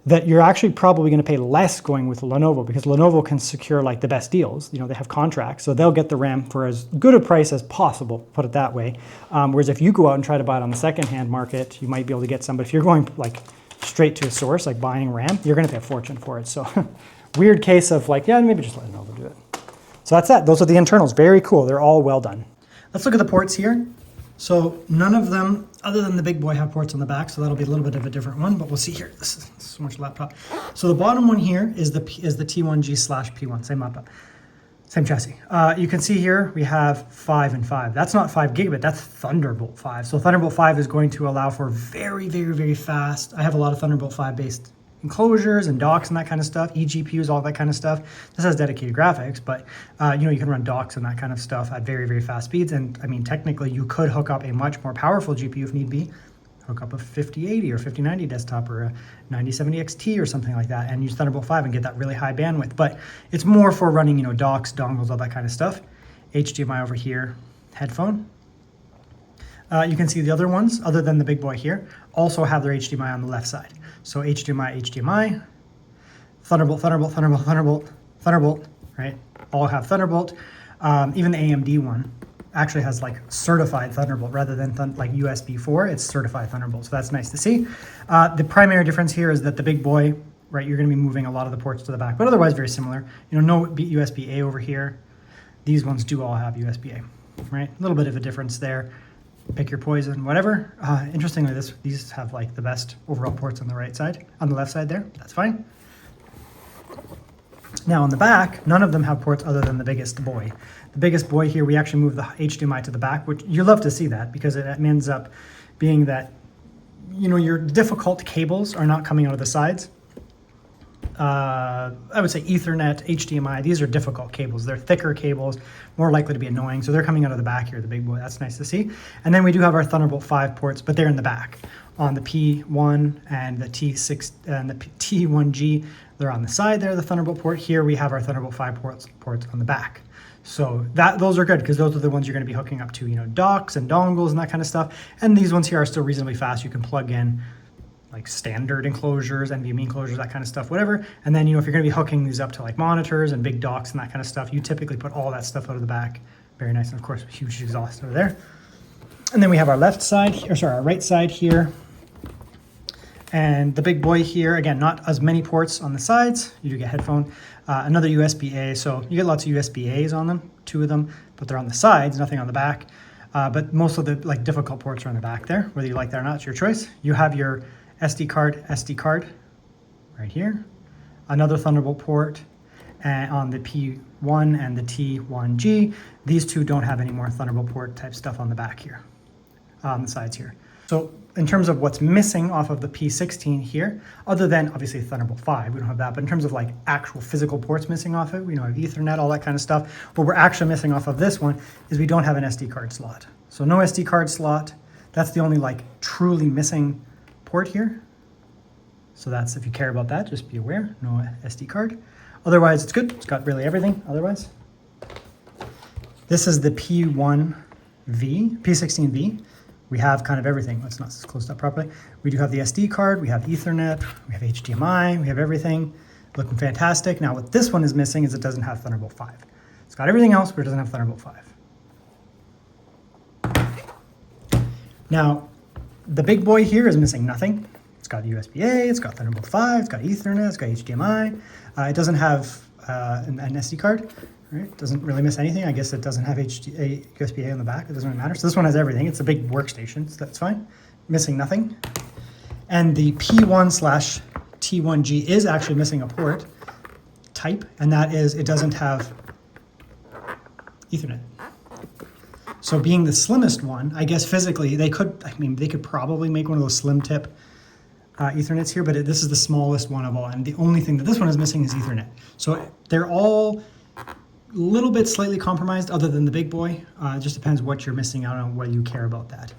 that you're actually probably going to pay less going with Lenovo, because Lenovo can secure like the best deals. You know, they have contracts, so they'll get the RAM for as good a price as possible, put it that way. Whereas if you go out and try to buy it on the secondhand market, you might be able to get some, but if you're going like straight to a source, like buying RAM, you're going to pay a fortune for it. So weird case of like, yeah, maybe just let Lenovo do it. So that's that. Those are the internals. Very cool. They're all well done. Let's look at the ports here. So none of them, other than the big boy, have ports on the back, so that'll be a little bit of a different one, but we'll see here. This is so much laptop. So the bottom one here is the T1G/P1, same laptop, same chassis. You can see here we have 5 and 5. That's not 5 gigabit, that's Thunderbolt 5. So Thunderbolt 5 is going to allow for very, very, very fast. I have a lot of Thunderbolt 5 based enclosures and docks and that kind of stuff, eGPUs, all that kind of stuff. This has dedicated graphics, but you know, you can run docks and that kind of stuff at very, very fast speeds. And I mean, technically you could hook up a much more powerful GPU if need be, hook up a 5080 or 5090 desktop or a 9070 XT or something like that and use Thunderbolt 5 and get that really high bandwidth. But it's more for running, you know, docks, dongles, all that kind of stuff. HDMI over here, headphone. You can see the other ones, other than the big boy here, also have their HDMI on the left side. So HDMI, HDMI, Thunderbolt, Thunderbolt, Thunderbolt, Thunderbolt, Thunderbolt, right? All have Thunderbolt. Even the AMD one actually has like certified Thunderbolt rather than like USB 4, it's certified Thunderbolt. So that's nice to see. The primary difference here is that the big boy, right, you're gonna be moving a lot of the ports to the back, but otherwise very similar. You know, no USB-A over here. These ones do all have USB-A, right? A little bit of a difference there. Pick your poison, whatever. Interestingly, these have like the best overall ports on the right side, on the left side there. That's fine. Now on the back, none of them have ports other than the biggest boy. The biggest boy here, we actually move the HDMI to the back, which you love to see that because it ends up being that, you know, your difficult cables are not coming out of the sides. I would say Ethernet, HDMI, these are difficult cables. They're thicker cables, more likely to be annoying. So they're coming out of the back here, the big boy. That's nice to see. And then we do have our Thunderbolt 5 ports, but they're in the back. On the P1 and the T6 and the T1G, they're on the side there, the Thunderbolt port. Here we have our Thunderbolt 5 ports on the back. So those are good because those are the ones you're going to be hooking up to, you know, docks and dongles and that kind of stuff. And these ones here are still reasonably fast. You can plug in like standard enclosures, NVMe enclosures, that kind of stuff, whatever. And then, you know, if you're gonna be hooking these up to like monitors and big docks and that kind of stuff, you typically put all that stuff out of the back. Very nice, and of course, huge exhaust over there. And then we have our left side, or sorry, our right side here. And the big boy here, again, not as many ports on the sides. You do get headphone, another USB-A, so you get lots of USB-As on them, 2 of them, but they're on the sides, nothing on the back. But most of the like difficult ports are on the back there, whether you like that or not, it's your choice. You have your SD card right here, another Thunderbolt port, and on the P1 and the T1G. These two don't have any more Thunderbolt port type stuff on the back here, on the sides here. So in terms of what's missing off of the P16 here, other than obviously Thunderbolt 5, we don't have that, but in terms of like actual physical ports missing off it, we know have Ethernet, all that kind of stuff. What we're actually missing off of this one is we don't have an SD card slot. So no SD card slot. That's the only like truly missing port here. So that's, if you care about that, just be aware, no SD card. Otherwise, it's good. It's got really everything otherwise. This is the P16v. We have kind of everything. Let's not close that properly. We do have the SD card, we have Ethernet, we have HDMI, we have everything. Looking fantastic. Now what this one is missing is it doesn't have Thunderbolt 5. It's got everything else, but it doesn't have Thunderbolt 5. Now, the big boy here is missing nothing. It's got USB-A, it's got Thunderbolt 5, it's got Ethernet, it's got HDMI. It doesn't have an SD card, right? It doesn't really miss anything. I guess it doesn't have USB-A on the back. It doesn't really matter. So this one has everything. It's a big workstation, so that's fine. Missing nothing. And the P1/T1G is actually missing a port type, and that is it doesn't have Ethernet. So being the slimmest one, I guess physically they could probably make one of those slim tip Ethernets here, but this is the smallest one of all. And the only thing that this one is missing is Ethernet. So they're all a little bit slightly compromised other than the big boy. It just depends what you're missing out on, whether you care about that.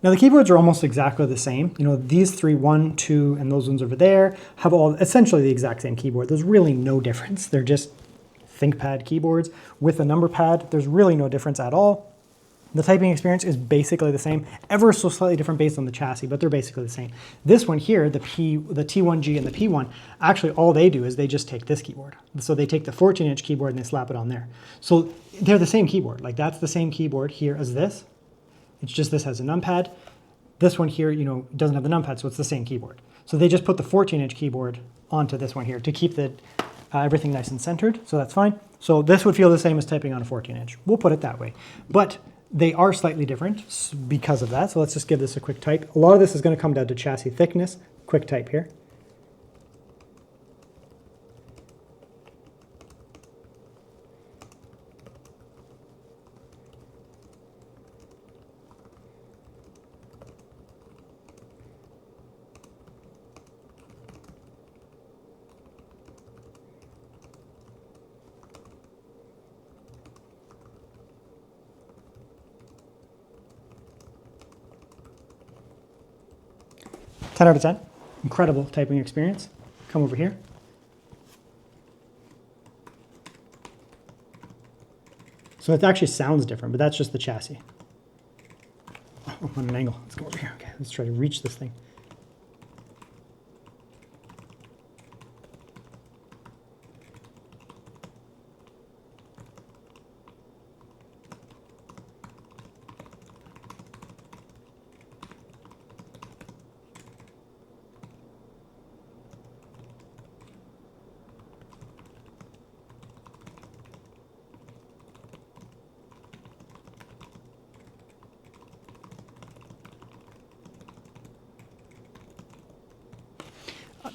Now the keyboards are almost exactly the same. You know, these 3, 1, 2, and those ones over there have all essentially the exact same keyboard. There's really no difference. They're just ThinkPad keyboards with a number pad. There's really no difference at all. The typing experience is basically the same, ever so slightly different based on the chassis, but they're basically the same. This one here, the T1G and the P1, actually all they do is they just take this keyboard. So they take the 14-inch keyboard and they slap it on there. So they're the same keyboard. Like that's the same keyboard here as this. It's just this has a numpad. This one here, you know, doesn't have the numpad, so it's the same keyboard. So they just put the 14-inch keyboard onto this one here to keep the everything nice and centered, so that's fine. So this would feel the same as typing on a 14-inch. We'll put it that way. But they are slightly different because of that. So let's just give this a quick type. A lot of this is going to come down to chassis thickness. Quick type here. Ten out of 10. Incredible typing experience. Come over here. So it actually sounds different, but that's just the chassis. Oh, I'm on an angle. Let's go over here. Okay, let's try to reach this thing.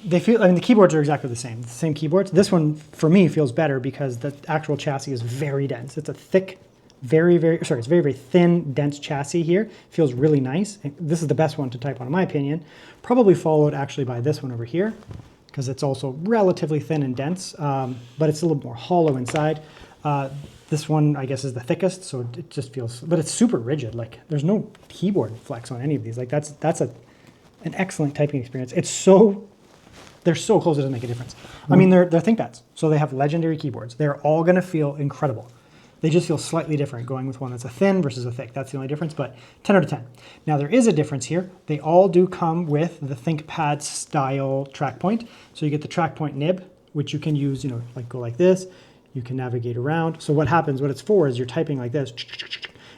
They feel, I mean, the keyboards are exactly the same keyboards. This one, for me, feels better because the actual chassis is very dense. It's a thick, it's very thin, dense chassis here. Feels really nice. This is the best one to type on, in my opinion. Probably followed actually by this one over here because it's also relatively thin and dense, but it's a little more hollow inside. This one, I guess, is the thickest, so it just feels, but it's super rigid. Like, there's no keyboard flex on any of these. Like, that's an excellent typing experience. They're so close it doesn't make a difference. I mean, they're ThinkPads, so they have legendary keyboards. They're all going to feel incredible. They just feel slightly different going with one that's a thin versus a thick. That's the only difference, but 10 out of 10. Now, there is a difference here. They all do come with the ThinkPad style TrackPoint. So you get the TrackPoint nib, which you can use, you know, like go like this. You can navigate around. So what happens, what it's for is you're typing like this,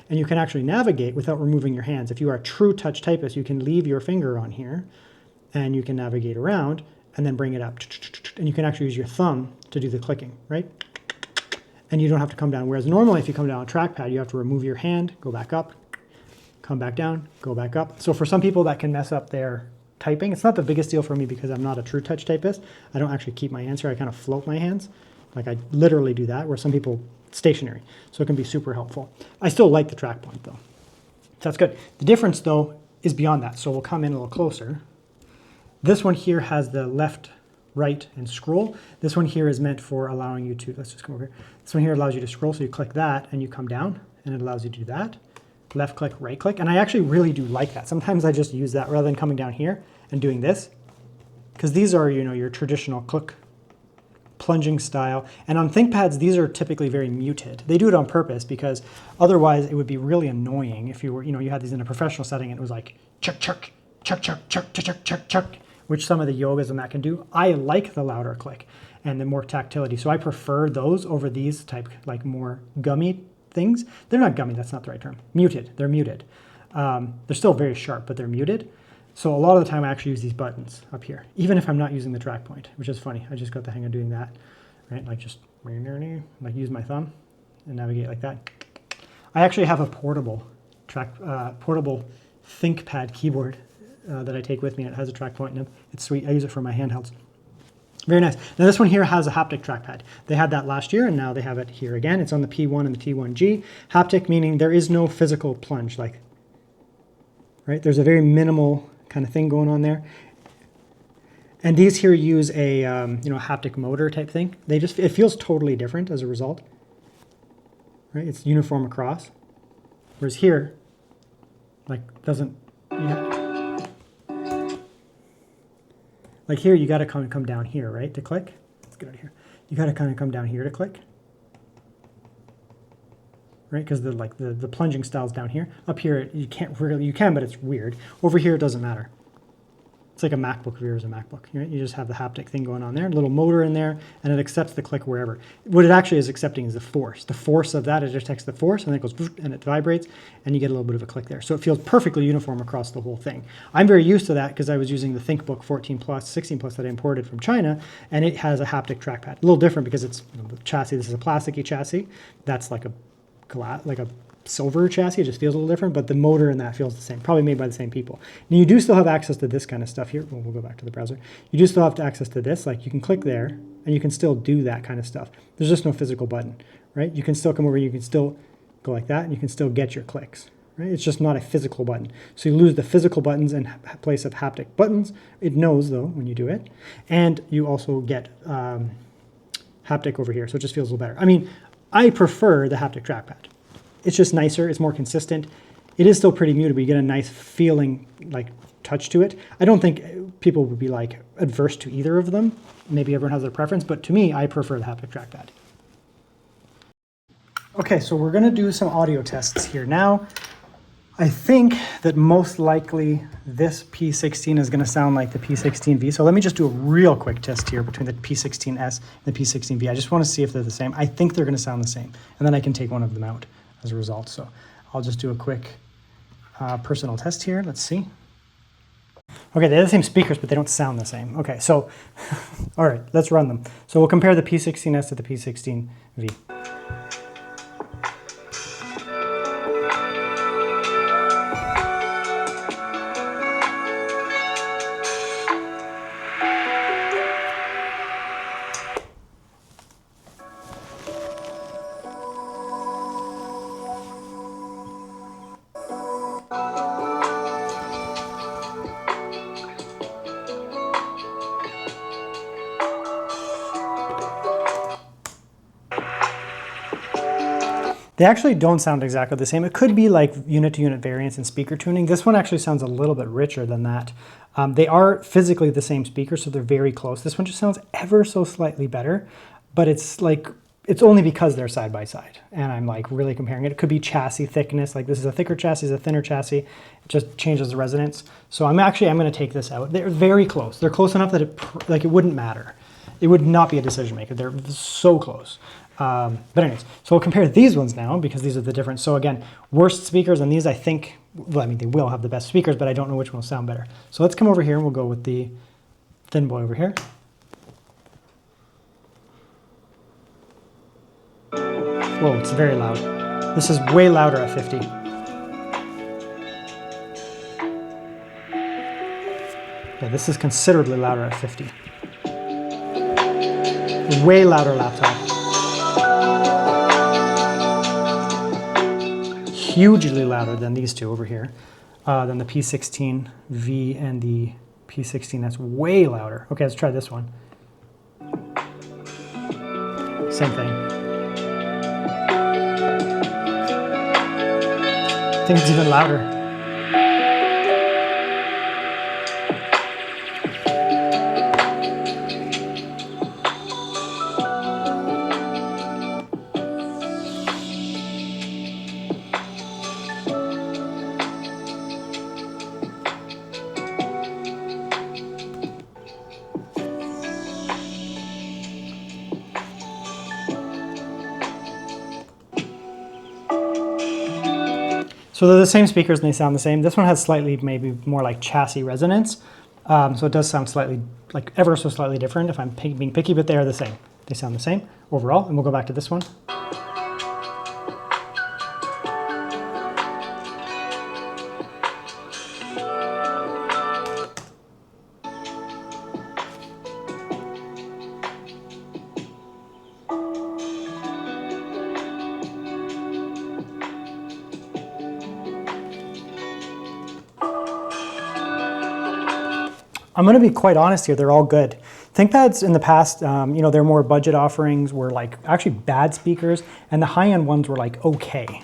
and you can actually navigate without removing your hands. If you are a true touch typist, you can leave your finger on here, and you can navigate around, and then bring it up. And you can actually use your thumb to do the clicking, right? And you don't have to come down. Whereas normally if you come down a trackpad, you have to remove your hand, go back up, come back down, go back up. So for some people that can mess up their typing, it's not the biggest deal for me because I'm not a true touch typist. I don't actually keep my hands here. I kind of float my hands. Like I literally do that, where some people stationary. So it can be super helpful. I still like the TrackPoint though. So that's good. The difference though is beyond that. So we'll come in a little closer. This one here has the left, right, and scroll. This one here is meant for allowing you to, let's just come over here. This one here allows you to scroll, so you click that and you come down, and it allows you to do that. Left click, right click, and I actually really do like that. Sometimes I just use that rather than coming down here and doing this, because these are, you know, your traditional click, plunging style. And on ThinkPads, these are typically very muted. They do it on purpose because otherwise it would be really annoying if you were, you know, you had these in a professional setting and it was like chuck, chuck, chuck, chuck, chuck, chuck, chuck, chuck, chuck, which some of the yogas and that can do. I like the louder click and the more tactility. So I prefer those over these type, like more gummy things. They're not gummy, that's not the right term. Muted, they're muted. They're still very sharp, but they're muted. So a lot of the time I actually use these buttons up here, even if I'm not using the track point, which is funny. I just got the hang of doing that, right? Like just like use my thumb and navigate like that. I actually have a portable ThinkPad keyboard that I take with me. It has a track point nib. It's sweet. I use it for my handhelds. Very nice. Now this one here has a haptic trackpad. They had that last year and now they have it here again. It's on the P1 and the T1G. Haptic meaning there is no physical plunge, like, right? There's a very minimal kind of thing going on there. And these here use a you know, haptic motor type thing. They just, it feels totally different as a result, right? It's uniform across. Whereas here, like doesn't, yeah. Like here, you got to come down here, right, to click. Let's get out of here. You got to kind of come down here to click. right? Because the plunging style's down here. Up here, you can't really, you can, but it's weird. Over here, it doesn't matter. It's like a MacBook if yours is a MacBook. Right? You just have the haptic thing going on there, a little motor in there, and it accepts the click wherever. What it actually is accepting is the force. The force of that, it detects the force, and then it goes, and it vibrates, and you get a little bit of a click there. So it feels perfectly uniform across the whole thing. I'm very used to that because I was using the ThinkBook 14 Plus, 16 Plus that I imported from China, and it has a haptic trackpad. A little different because it's, you know, the chassis, this is a plasticky chassis. That's like a glass, like a silver chassis. It just feels a little different, but the motor in that feels the same, probably made by the same people. Now you do still have access to this kind of stuff here. Well, we'll go back to the browser. You do still have access to this, like you can click there and you can still do that kind of stuff. There's just no physical button, right? You can still come over, you can still go like that and you can still get your clicks, right? It's just not a physical button. So you lose the physical buttons in place of haptic buttons. It knows though when you do it. And you also get haptic over here. So it just feels a little better. I mean, I prefer the haptic trackpad. It's just nicer, it's more consistent. It is still pretty muted, but you get a nice feeling, like touch to it. I don't think people would be like adverse to either of them. Maybe everyone has their preference, but to me, I prefer the haptic trackpad. Okay, so we're gonna do some audio tests here. Now, I think that most likely this P16 is gonna sound like the P16v. So let me just do a real quick test here between the P16s and the P16v. I just wanna see if they're the same. I think they're gonna sound the same, and then I can take one of them out as a result. So I'll just do a quick personal test here. Let's see. Okay, they have the same speakers, but they don't sound the same. Okay, so, all right, let's run them. So we'll compare the P16s to the P16v. They actually don't sound exactly the same. It could be like unit-to-unit variance in speaker tuning. This one actually sounds a little bit richer than that. They are physically the same speaker, so they're very close. This one just sounds ever so slightly better, but it's like, it's only because they're side by side. And I'm like really comparing it. It could be chassis thickness, like this is a thicker chassis, a thinner chassis. It just changes the resonance. So I'm gonna take this out. They're very close. They're close enough that it wouldn't matter. It would not be a decision maker. They're so close. But anyways, so we'll compare these ones now because these are the different. So again, worst speakers, and these I think, well, I mean, they will have the best speakers, but I don't know which one will sound better. So let's come over here and we'll go with the thin boy over here. Whoa, it's very loud. This is way louder at 50. Yeah, this is considerably louder at 50. Way louder laptop. Hugely louder than these two over here, than the P16v and the P16. That's way louder. Okay, let's try this one. Same thing. I think it's even louder. So they're the same speakers and they sound the same. This one has slightly, maybe more like chassis resonance. So it does sound slightly, like ever so slightly different if I'm being picky, but they are the same. They sound the same overall. And we'll go back to this one. I'm going to be quite honest here, they're all good. ThinkPads in the past, you know, their more budget offerings were like actually bad speakers, and the high-end ones were like okay.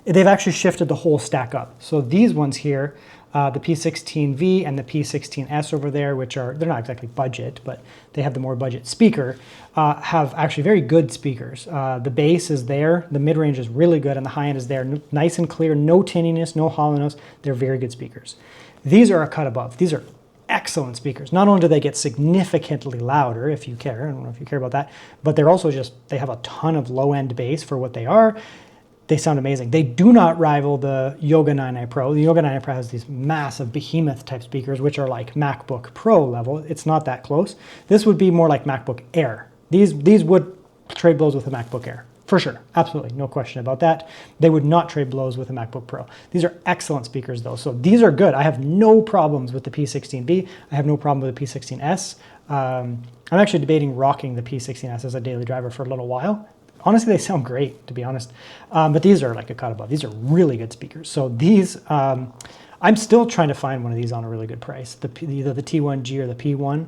They've actually shifted the whole stack up. So these ones here, The P16v and the P16s over there, which are, they're not exactly budget, but they have the more budget speaker, have actually very good speakers. The bass is there, the mid-range is really good, and the high end is there. Nice and clear, no tinniness, no hollowness. They're very good speakers. These are a cut above. These are excellent speakers. Not only do they get significantly louder, if you care, I don't know if you care about that, but they're also just, they have a ton of low-end bass for what they are. They sound amazing. They do not rival the Yoga 9i Pro. The Yoga 9i Pro has these massive behemoth type speakers, which are like MacBook Pro level. It's not that close. This would be more like MacBook Air. These would trade blows with a MacBook Air, for sure. Absolutely, no question about that. They would not trade blows with a MacBook Pro. These are excellent speakers though. So these are good. I have no problems with the P16v. I have no problem with the P16s. I'm actually debating rocking the P16s as a daily driver for a little while. Honestly, they sound great, to be honest. But these are like a cut above. These are really good speakers. So these, I'm still trying to find one of these on a really good price. Either the T1G or the P1.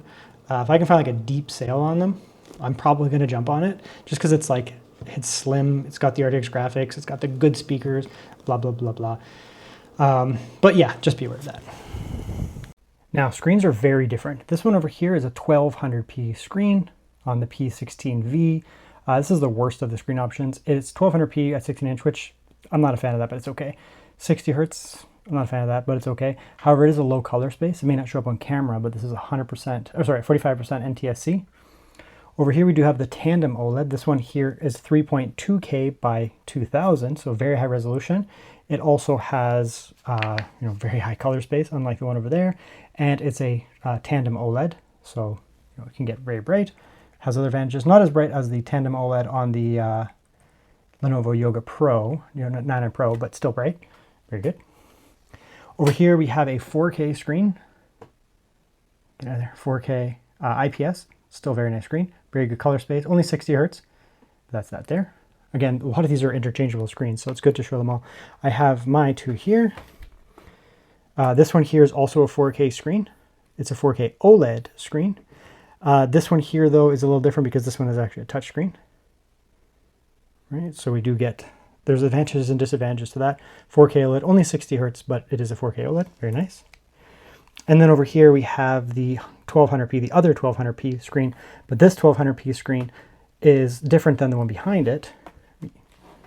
If I can find like a deep sale on them, I'm probably going to jump on it. Just because it's like, it's slim, it's got the RTX graphics, it's got the good speakers, blah, blah, blah, blah. But yeah, just be aware of that. Now, screens are very different. This one over here is a 1200p screen on the P16v. This is the worst of the screen options. It's 1200p at 16-inch, which I'm not a fan of that, but it's okay. 60 hertz, I'm not a fan of that, but it's okay. However, it is a low color space. It may not show up on camera, but this is 45% NTSC. Over here, we do have the tandem OLED. This one here is 3.2K by 2000, so very high resolution. It also has very high color space, unlike the one over there. And it's a tandem OLED, so it can get very bright. Has other advantages, not as bright as the tandem OLED on the Lenovo Yoga Pro, 9i Pro, but still bright. Very good. Over here we have a 4K screen. Get out of there. 4K IPS, still very nice screen. Very good color space, only 60 hertz. That's that there. Again, a lot of these are interchangeable screens, so it's good to show them all. I have my two here. This one here is also a 4K screen. It's a 4K OLED screen. This one here, though, is a little different because this one is actually a touch screen. Right, so we do get, there's advantages and disadvantages to that. 4K OLED, only 60 hertz, but it is a 4K OLED, very nice. And then over here we have the 1200p, the other 1200p screen, but this 1200p screen is different than the one behind it. You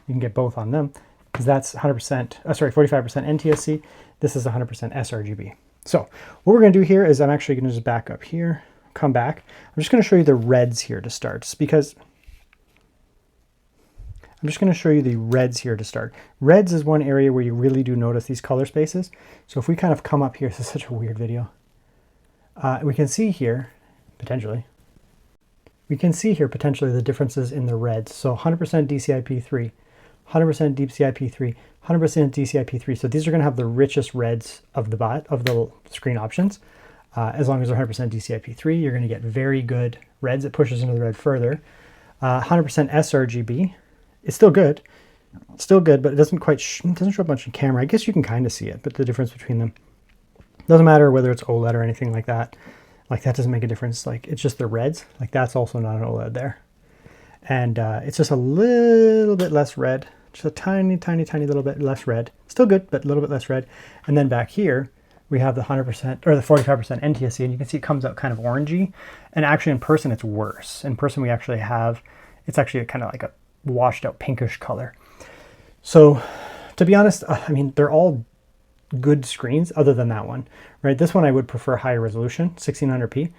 can get both on them, because that's 45% NTSC. This is 100% sRGB. So what we're going to do here is I'm actually going to just back up here, come back. I'm just going to show you the reds here to start, just because I'm just going to show you the reds here to start. Reds is one area where you really do notice these color spaces. So if we kind of come up here, this is such a weird video. We can see here, potentially, the differences in the reds. So 100% DCI-P3, 100% DCI-P3, 100% DCI-P3. So these are going to have the richest reds of the screen options. As long as they're 100% DCI-P3, you're going to get very good reds. It pushes into the red further. 100% sRGB. It's still good, but it doesn't show up much in camera. I guess you can kind of see it, but the difference between them doesn't matter whether it's OLED or anything like that. Like that doesn't make a difference. Like it's just the reds. Like that's also not an OLED there, and it's just a little bit less red, just a tiny, tiny, tiny little bit less red. Still good, but a little bit less red. And then back here we have the 100% or the 45% NTSC, and you can see it comes out kind of orangey. And actually in person it's worse. In person we actually have, it's actually kind of like a washed out pinkish color. So to be honest, I mean, they're all good screens other than that one, right? This one I would prefer higher resolution, 1600p,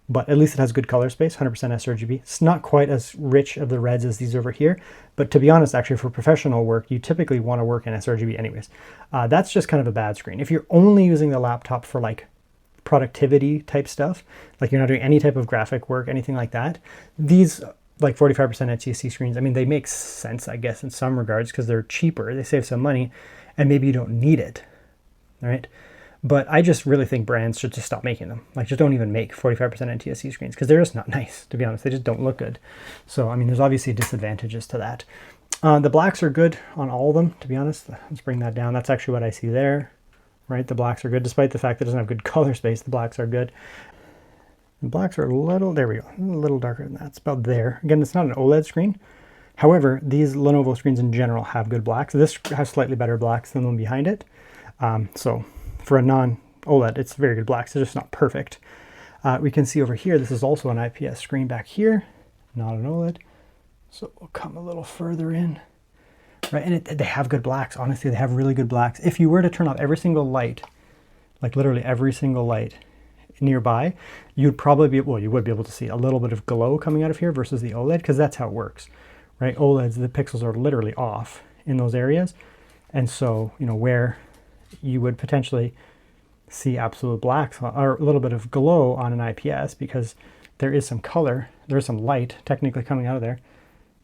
but at least it has good color space, 100% sRGB. It's not quite as rich of the reds as these over here, but to be honest, actually for professional work, you typically want to work in sRGB anyways. That's just kind of a bad screen. If you're only using the laptop for like productivity type stuff, like you're not doing any type of graphic work, anything like that, these like 45% NTSC screens, I mean, they make sense, I guess, in some regards because they're cheaper, they save some money, and maybe you don't need it, right? But I just really think brands should just stop making them. Like, just don't even make 45% NTSC screens because they're just not nice, to be honest. They just don't look good. So, I mean, there's obviously disadvantages to that. The blacks are good on all of them, to be honest. Let's bring that down. That's actually what I see there, right? The blacks are good. Despite the fact that it doesn't have good color space, the blacks are good. The blacks are a little, there we go, a little darker than that. It's about there. Again, it's not an OLED screen. However, these Lenovo screens in general have good blacks. This has slightly better blacks than the one behind it. So for a non-OLED, it's very good blacks. They're just not perfect. We can see over here, this is also an IPS screen back here, not an OLED. So we'll come a little further in, right? And they have good blacks. Honestly, they have really good blacks. If you were to turn off every single light, like literally every single light nearby, you'd probably be, well, you would be able to see a little bit of glow coming out of here versus the OLED, because that's how it works, right? OLEDs, the pixels are literally off in those areas. And so, you know, where you would potentially see absolute blacks or a little bit of glow on an IPS, because there is some color, there's some light technically coming out of there.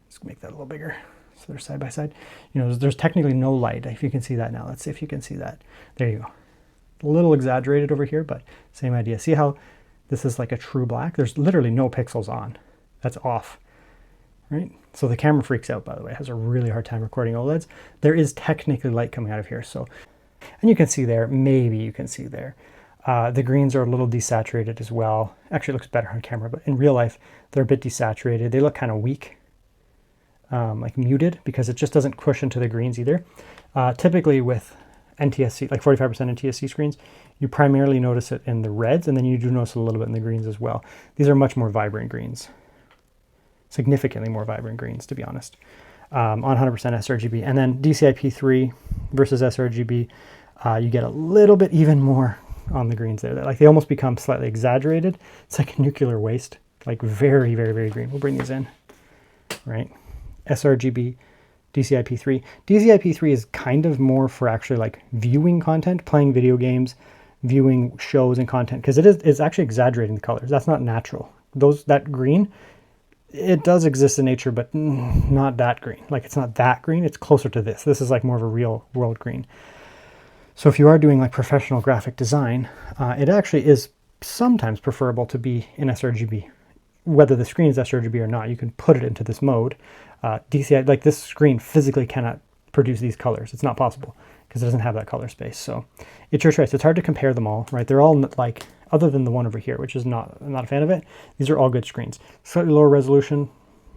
Let's make that a little bigger so they're side by side. You know, there's technically no light, if you can see that now. Let's see if you can see that. There you go. A little exaggerated over here, but same idea. See how this is like a true black? There's literally no pixels on. That's off, right? So the camera freaks out, by the way. It has a really hard time recording OLEDs. There is technically light coming out of here, so. And you can see there, maybe you can see there. The greens are a little desaturated as well. Actually, it looks better on camera, but in real life, they're a bit desaturated. They look kind of weak, like muted, because it just doesn't push into the greens either. Typically with NTSC, like 45% NTSC screens, you primarily notice it in the reds, and then you do notice a little bit in the greens as well. These are much more vibrant greens, significantly more vibrant greens, to be honest, on 100% sRGB. And then DCI-P3 versus sRGB, you get a little bit even more on the greens there. Like they almost become slightly exaggerated. It's like nuclear waste, like very, very, very green. We'll bring these in, right? sRGB, DCI-P3. DCI-P3 is kind of more for actually like viewing content, playing video games, viewing shows and content, because it's actually exaggerating the colors. That's not natural. That green, it does exist in nature, but not that green. Like it's not that green, it's closer to this. This is like more of a real world green. So if you are doing like professional graphic design, it actually is sometimes preferable to be in sRGB. Whether the screen is sRGB or not, you can put it into this mode. DCI, like this screen physically cannot produce these colors. It's not possible because it doesn't have that color space. So it's your choice. It's hard to compare them all, right? They're all like, other than the one over here, which is I'm not a fan of it. These are all good screens. Slightly lower resolution,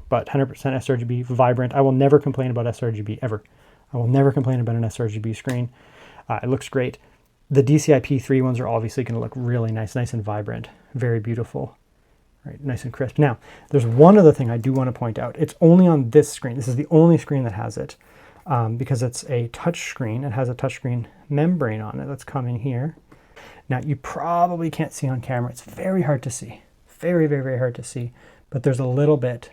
but 100% sRGB, vibrant. I will never complain about sRGB ever. I will never complain about an sRGB screen. It looks great. The DCI-P3 ones are obviously going to look really nice and vibrant, very beautiful, right? Nice and crisp. Now, there's one other thing I do want to point out. It's only on this screen. This is the only screen that has it, because it's a touch screen. It has a touchscreen membrane on it that's coming here. Now, you probably can't see on camera. It's very hard to see. Very, very, very hard to see. But there's a little bit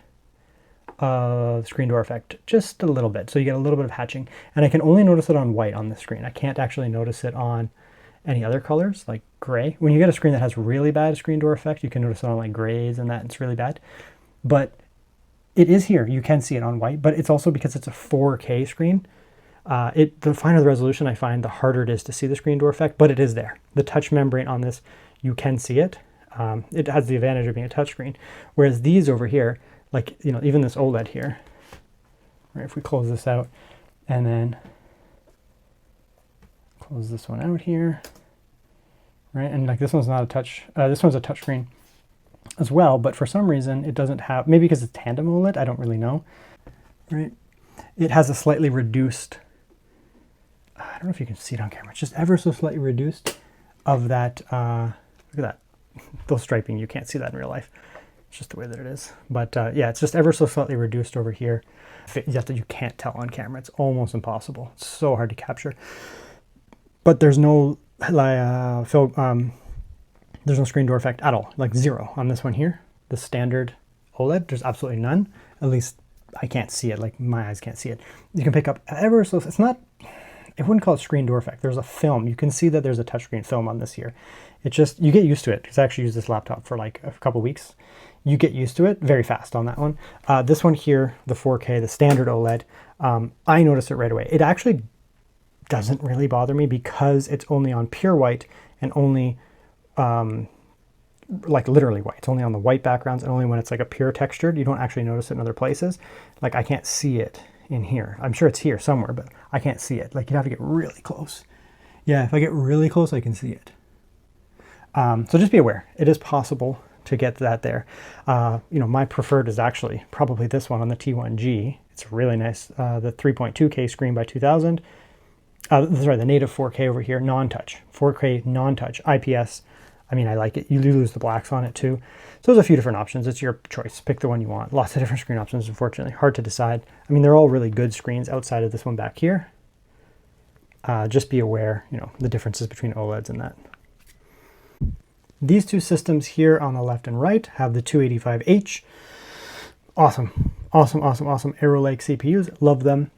of screen door effect, just a little bit. So you get a little bit of hatching. And I can only notice it on white on the screen. I can't actually notice it on any other colors, like gray. When you get a screen that has really bad screen door effect, you can notice it on like grays and that, it's really bad. But it is here. You can see it on white, but it's also because it's a 4K screen. The finer the resolution, I find, the harder it is to see the screen door effect, but it is there. The touch membrane on this, you can see it. It has the advantage of being a touchscreen. Whereas these over here, like, you know, even this OLED here, right, if we close this out and then close this one out here, right, and like this one's not a touch, this one's a touchscreen as well, but for some reason it doesn't have, maybe because it's tandem OLED, I don't really know, right? It has a slightly reduced, I don't know if you can see it on camera, it's just ever so slightly reduced of that, look at that, those striping, you can't see that in real life. It's just the way that it is. But yeah, it's just ever so slightly reduced over here. That you can't tell on camera. It's almost impossible. It's so hard to capture. But there's no there's no screen door effect at all, like zero on this one here. The standard OLED, there's absolutely none. At least I can't see it, like my eyes can't see it. You can pick up ever so, it's not, I wouldn't call it screen door effect. There's a film. You can see that there's a touchscreen film on this here. It just, you get used to it, because I actually used this laptop for like a couple weeks. You get used to it very fast on that one. This one here, the 4K, the standard OLED, I noticed it right away. It actually doesn't really bother me because it's only on pure white and only, like literally white. It's only on the white backgrounds, and only when it's like a pure textured. You don't actually notice it in other places. Like I can't see it in here. I'm sure it's here somewhere, but I can't see it. Like you'd have to get really close. Yeah, if I get really close, I can see it. So just be aware. It is possible to get that there. You know, my preferred is actually probably this one on the T1G. It's really nice. The 3.2K screen by 2000. sorry, the native 4K over here, non-touch, 4K non-touch, IPS. I mean, I like it. You lose the blacks on it too. So there's a few different options. It's your choice. Pick the one you want. Lots of different screen options, unfortunately. Hard to decide. I mean, they're all really good screens outside of this one back here. Just be aware, you know, the differences between OLEDs and that. These two systems here on the left and right have the 285H. Awesome, awesome, awesome, awesome Arrow Lake CPUs. Love them.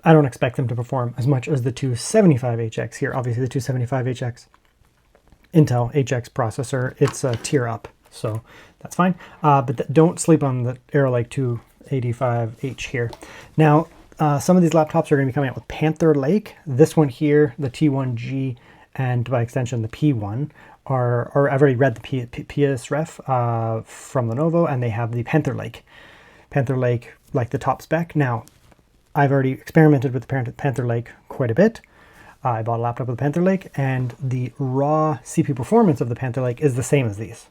I don't expect them to perform as much as the 275HX here. Obviously, the 275HX Intel HX processor, it's a tier up, so that's fine. But don't sleep on the Arrow Lake 285H here. Now, some of these laptops are going to be coming out with Panther Lake. This one here, the T1G, and by extension the P1, are I've already read the PS ref from Lenovo, and they have the Panther Lake. Panther Lake, like the top spec. Now, I've already experimented with the Panther Lake quite a bit. I bought a laptop with the Panther Lake, and the raw CPU performance of the Panther Lake is the same as these.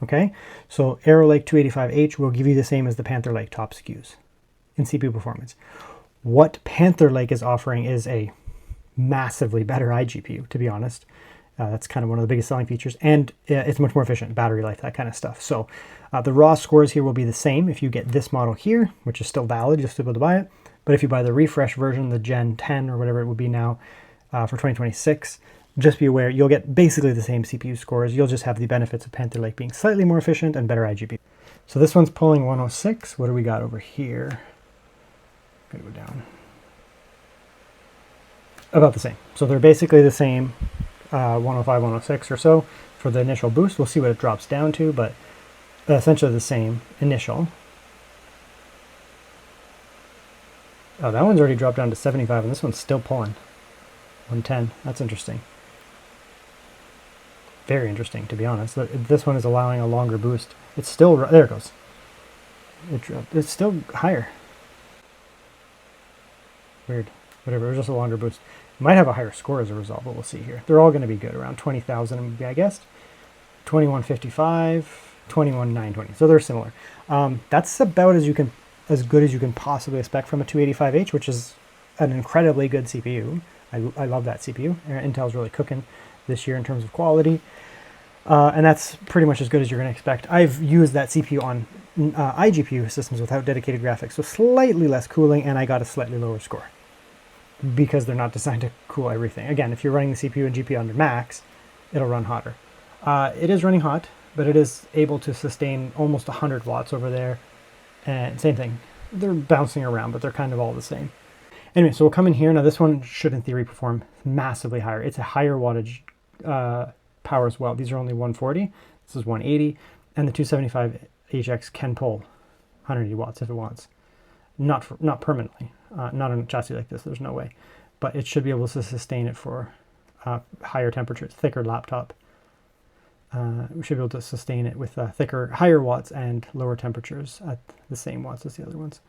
Okay, so Arrow Lake 285H will give you the same as the Panther Lake top SKUs in CPU performance. What Panther Lake is offering is a massively better iGPU, to be honest. That's kind of one of the biggest selling features, and it's much more efficient, battery life, that kind of stuff. So the raw scores here will be the same if you get this model here, which is still valid, you'll still be able to buy it. But if you buy the refresh version, the Gen 10 or whatever it would be now for 2026, just be aware you'll get basically the same CPU scores. You'll just have the benefits of Panther Lake being slightly more efficient and better iGPU. So this one's pulling 106. What do we got over here? I'm gonna go down. About the same. So they're basically the same, 105, 106 or so for the initial boost. We'll see what it drops down to, but essentially the same initial. Oh, that one's already dropped down to 75, and this one's still pulling 110. That's interesting. Very interesting, to be honest. This one is allowing a longer boost. It's still, there it goes. It's still higher. Weird. Whatever, it was just a longer boost. It might have a higher score as a result, but we'll see here. They're all going to be good, around 20,000, I guess. 2155, 21920. So they're similar. That's about as good as you can possibly expect from a 285H, which is an incredibly good CPU. I love that CPU. Intel's really cooking this year in terms of quality. And that's pretty much as good as you're going to expect. I've used that CPU on iGPU systems without dedicated graphics, so slightly less cooling, and I got a slightly lower score because they're not designed to cool everything. Again, if you're running the CPU and GPU under max, it'll run hotter. It is running hot, but it is able to sustain almost 100 watts over there. And same thing, they're bouncing around, but they're kind of all the same. Anyway, so we'll come in here. Now this one should in theory perform massively higher. It's a higher wattage power as well. These are only 140, this is 180, and the 275HX can pull 180 watts if it wants. Not permanently, not on a chassis like this, there's no way. But it should be able to sustain it for higher temperatures, thicker laptop. We should be able to sustain it with higher watts and lower temperatures at the same watts as the other ones.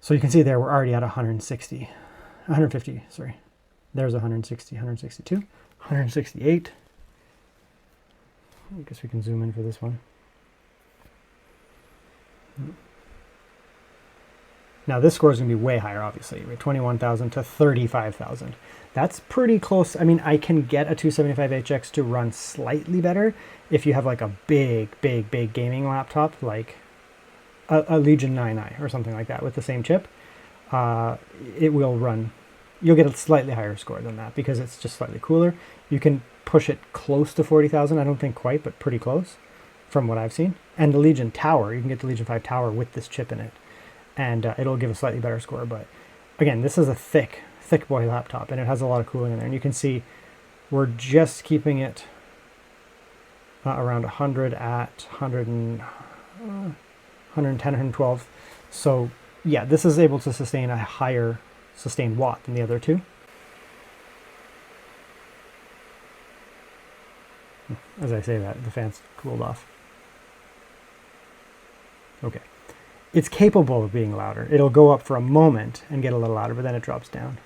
So you can see there we're already at 150, sorry. There's 160, 162, 168. I guess we can zoom in for this one. Now this score is going to be way higher, obviously, right? 21,000 to 35,000. That's pretty close. I mean, I can get a 275HX to run slightly better if you have like a big gaming laptop, like a Legion 9i or something like that with the same chip. It will run, you'll get a slightly higher score than that because it's just slightly cooler. You can push it close to 40,000. I don't think quite, but pretty close from what I've seen. And the Legion Tower, you can get the Legion 5 Tower with this chip in it. And it'll give a slightly better score. But again, this is a thick boy laptop, and it has a lot of cooling in there. And you can see we're just keeping it around 100 at 110, 112. So yeah, this is able to sustain a higher sustained watt than the other two. As I say that, the fan's cooled off. Okay. It's capable of being louder. It'll go up for a moment and get a little louder, but then it drops down.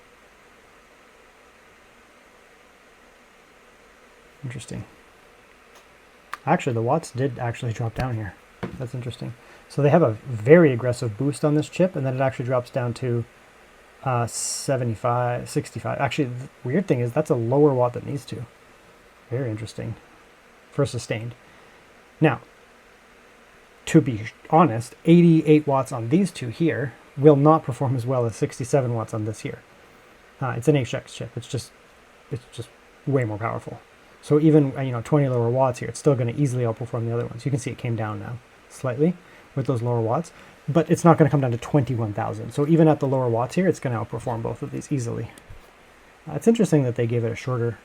Interesting. Actually, the watts did actually drop down here. That's interesting. So they have a very aggressive boost on this chip, and then it actually drops down to 75, 65. Actually, the weird thing is that's a lower watt than these two. Very interesting for sustained. Now, to be honest, 88 watts on these two here will not perform as well as 67 watts on this here. It's an HX chip. It's just way more powerful. So even 20 lower watts here, it's still going to easily outperform the other ones. You can see it came down now slightly with those lower watts, but it's not going to come down to 21,000. So even at the lower watts here, it's going to outperform both of these easily. It's interesting that they gave it a shorter,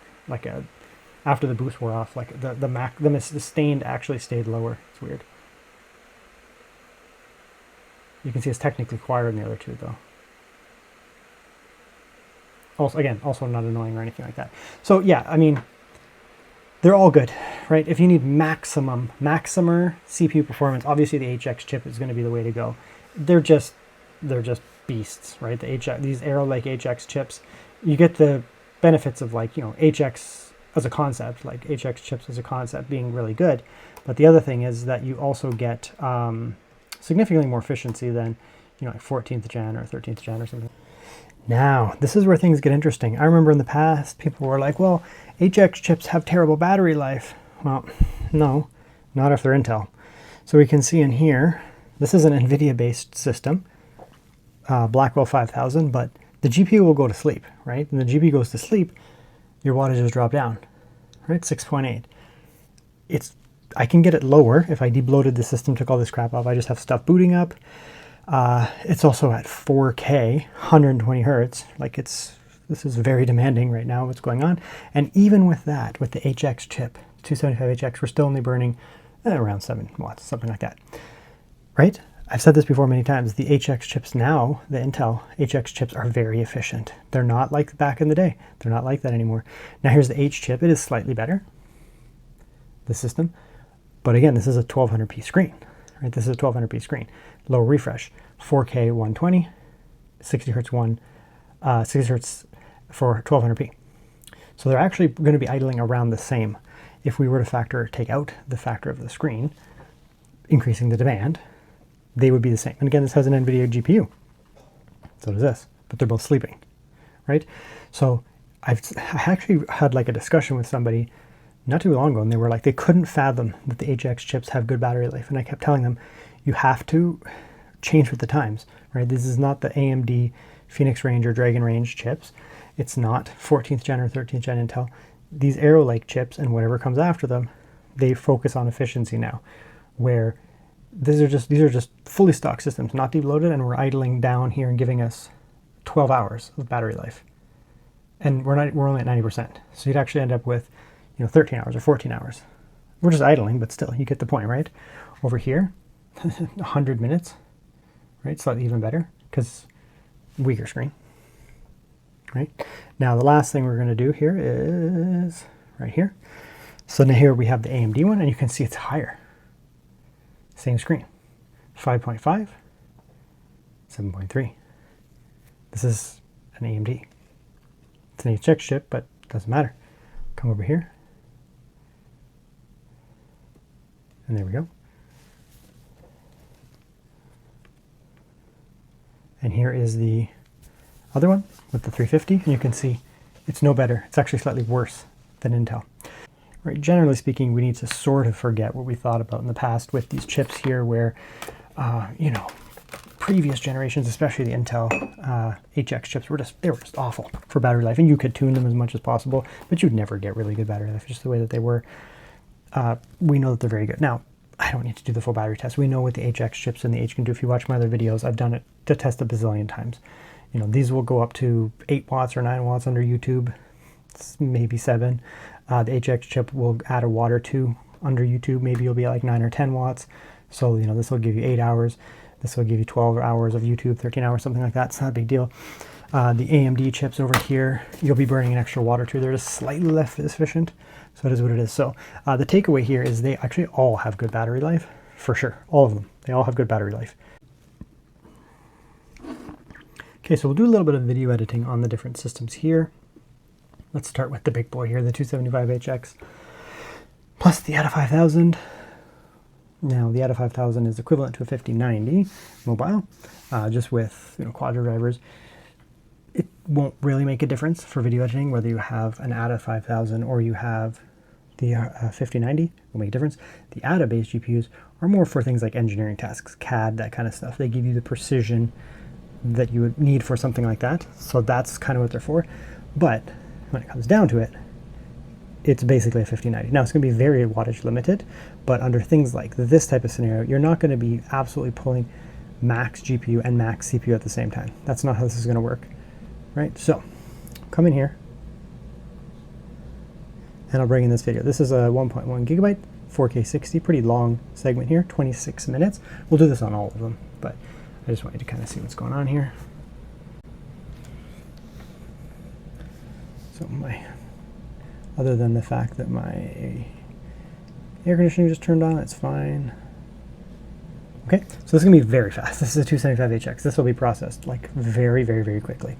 after the boost wore off, like the sustained actually stayed lower. It's weird. You can see it's technically quieter than the other two though. Also not annoying or anything like that. So yeah, I mean, they're all good, right? If you need maximer CPU performance, obviously the HX chip is going to be the way to go. They're just beasts, right? These Arrow Lake HX chips, you get the benefits of HX as a concept, like HX chips as a concept being really good. But the other thing is that you also get significantly more efficiency than 14th gen or 13th gen or something. Now, this is where things get interesting. I remember in the past, people were like, well, HX chips have terrible battery life. Well, no, not if they're Intel. So we can see in here, this is an NVIDIA-based system, Blackwell 5000, but the GPU will go to sleep, right? And the GPU goes to sleep, your wattages drop down, right? 6.8. I can get it lower if I debloated the system, took all this crap off. I just have stuff booting up. It's also at 4K, 120 hertz. This is very demanding right now, what's going on. And even with that, with the HX chip, 275HX, we're still only burning around 7 watts, something like that, right? I've said this before many times. The HX chips now, the Intel HX chips are very efficient. They're not like back in the day. They're not like that anymore. Now here's the H chip. It is slightly better, the system. But again, this is a 1200p screen, right? This is a 1200p screen. Low refresh, 4K 120, 60 hertz 60 hertz for 1200p. So they're actually going to be idling around the same. If we were to take out the factor of the screen, increasing the demand, they would be the same. And again, this has an NVIDIA GPU. So does this, but they're both sleeping, right? So I actually had a discussion with somebody not too long ago, and they were like, they couldn't fathom that the HX chips have good battery life. And I kept telling them, you have to change with the times, right? This is not the AMD Phoenix Range or Dragon Range chips. It's not 14th gen or 13th gen Intel. These Arrow Lake chips and whatever comes after them, they focus on efficiency now, where these are just fully stock systems, not deloaded, and we're idling down here and giving us 12 hours of battery life. And we're only at 90%. So you'd actually end up with 13 hours or 14 hours. We're just idling, but still, you get the point, right? Over here, 100 minutes, right? Slightly even better, because weaker screen, right? Now, the last thing we're going to do here is right here. So now here we have the AMD one, and you can see it's higher. Same screen, 5.5, 7.3. This is an AMD. It's an HX chip, but doesn't matter. Come over here. And there we go. And here is the other one with the 350. And you can see it's no better. It's actually slightly worse than Intel. Right, generally speaking, we need to sort of forget what we thought about in the past with these chips here where, previous generations, especially the Intel HX chips, were just awful for battery life. And you could tune them as much as possible, but you'd never get really good battery life, just the way that they were. We know that they're very good. Now, I don't need to do the full battery test. We know what the HX chips and the H can do. If you watch my other videos, I've done it to test a bazillion times. These will go up to 8 watts or 9 watts under YouTube, maybe 7. The HX chip will add a watt or 2 under YouTube. Maybe you'll be at like 9 or 10 watts. So, this will give you 8 hours. This will give you 12 hours of YouTube, 13 hours, something like that. It's not a big deal. The AMD chips over here, you'll be burning an extra watt or 2. They're just slightly less efficient. So it is what it is. So the takeaway here is they actually all have good battery life, for sure. All of them. They all have good battery life. Okay, so we'll do a little bit of video editing on the different systems here. Let's start with the big boy here, the 275HX, plus the ATA 5000. Now, the ATA 5000 is equivalent to a 5090 mobile, just with Quadro drivers. won't really make a difference for video editing, whether you have an ATA 5000 or you have the 5090, will make a difference. The ATA-based GPUs are more for things like engineering tasks, CAD, that kind of stuff. They give you the precision that you would need for something like that. So that's kind of what they're for. But when it comes down to it, it's basically a 5090. Now, it's going to be very wattage limited, but under things like this type of scenario, you're not going to be absolutely pulling max GPU and max CPU at the same time. That's not how this is going to work, right? So come in here, and I'll bring in this video. This is a 1.1 gigabyte, 4K 60, pretty long segment here, 26 minutes. We'll do this on all of them, but I just want you to kind of see what's going on here. So other than the fact that my air conditioning just turned on, it's fine. Okay, so this is gonna be very fast. This is a 275HX. This will be processed like very, very, very quickly.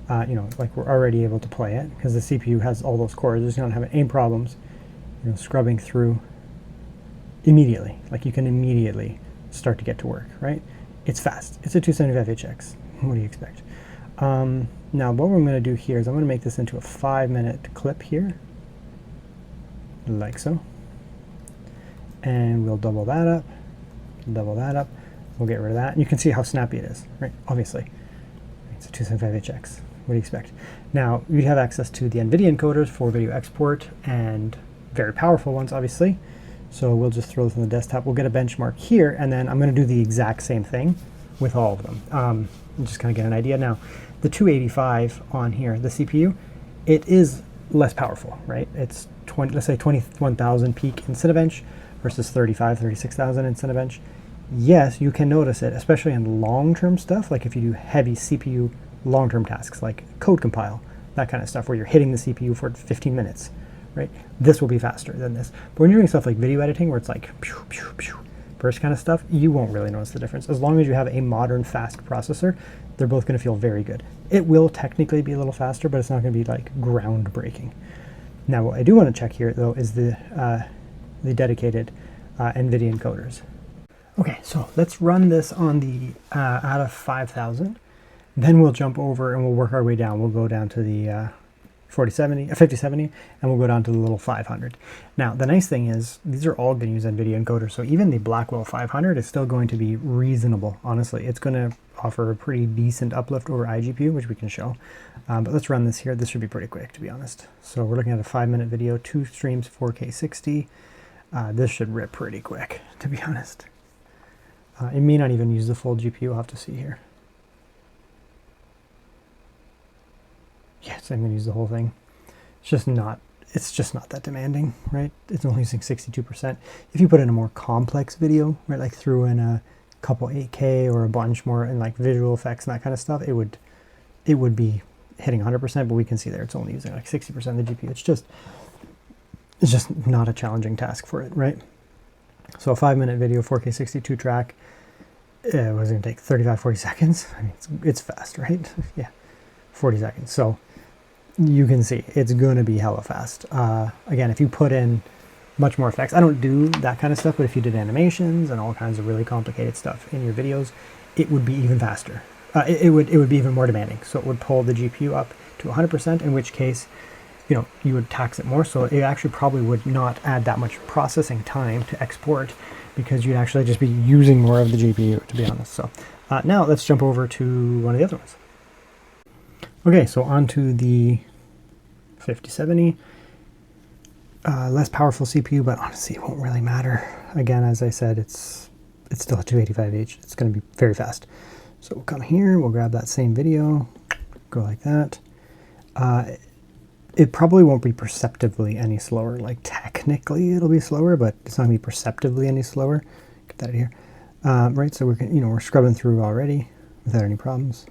You know, like we're already able to play it because the CPU has all those cores. There's not having any problems, you know, scrubbing through immediately. Like you can immediately start to get to work, right? It's fast. It's a 275HX. What do you expect? Now what we're gonna do here is I'm gonna make this into a 5-minute clip here, like so. And we'll double that up, we'll get rid of that. And you can see how snappy it is, right? Obviously, it's a 275HX. What do you expect? Now, you have access to the NVIDIA encoders for video export and very powerful ones, obviously. So we'll just throw this on the desktop. We'll get a benchmark here, and then I'm going to do the exact same thing with all of them. Just kind of get an idea. Now, the 285 on here, the CPU, it is less powerful, right? It's let's say 21,000 peak in Cinebench versus 36,000 in Cinebench. Yes, you can notice it, especially in long-term stuff, like if you do heavy CPU long-term tasks like code compile, that kind of stuff where you're hitting the CPU for 15 minutes, right? This will be faster than this. But when you're doing stuff like video editing where it's like pew, pew, pew, burst kind of stuff, you won't really notice the difference. As long as you have a modern fast processor, they're both going to feel very good. It will technically be a little faster, but it's not going to be like groundbreaking. Now, what I do want to check here though is the dedicated NVIDIA encoders. Okay, so let's run this on the ATA 5000. Then we'll jump over and we'll work our way down. We'll go down to the 5070, and we'll go down to the little 500. Now, the nice thing is these are all going to use NVIDIA encoders, so even the Blackwell 500 is still going to be reasonable, honestly. It's going to offer a pretty decent uplift over iGPU, which we can show. But let's run this here. This should be pretty quick, to be honest. So we're looking at a 5-minute video, 2 streams, 4K 60. This should rip pretty quick, to be honest. It may not even use the full GPU. I'll have to see here. Yes, I'm going to use the whole thing. It's just not that demanding, right? It's only using 62%. If you put in a more complex video, right, like threw in a couple 8K or a bunch more in like visual effects and that kind of stuff, it would be hitting 100%, but we can see there it's only using like 60% of the GPU. It's just not a challenging task for it, right? So a 5-minute video, 4K 62 track, it was going to take 35, 40 seconds. I mean, it's fast, right? Yeah, 40 seconds. So you can see it's going to be hella fast. Again, if you put in much more effects, I don't do that kind of stuff, but if you did animations and all kinds of really complicated stuff in your videos, it would be even faster. It would be even more demanding. So it would pull the GPU up to 100%, in which case, you know, you would tax it more. So it actually probably would not add that much processing time to export because you'd actually just be using more of the GPU, to be honest. So now let's jump over to one of the other ones. Okay, so onto the 5070. Less powerful CPU, but honestly, it won't really matter. Again, as I said, it's still a 285H. It's going to be very fast. So we'll come here, we'll grab that same video, go like that. It probably won't be perceptibly any slower. Like technically it'll be slower, but it's not going to be perceptibly any slower. Get that out of here. Right, so we're scrubbing through already without any problems.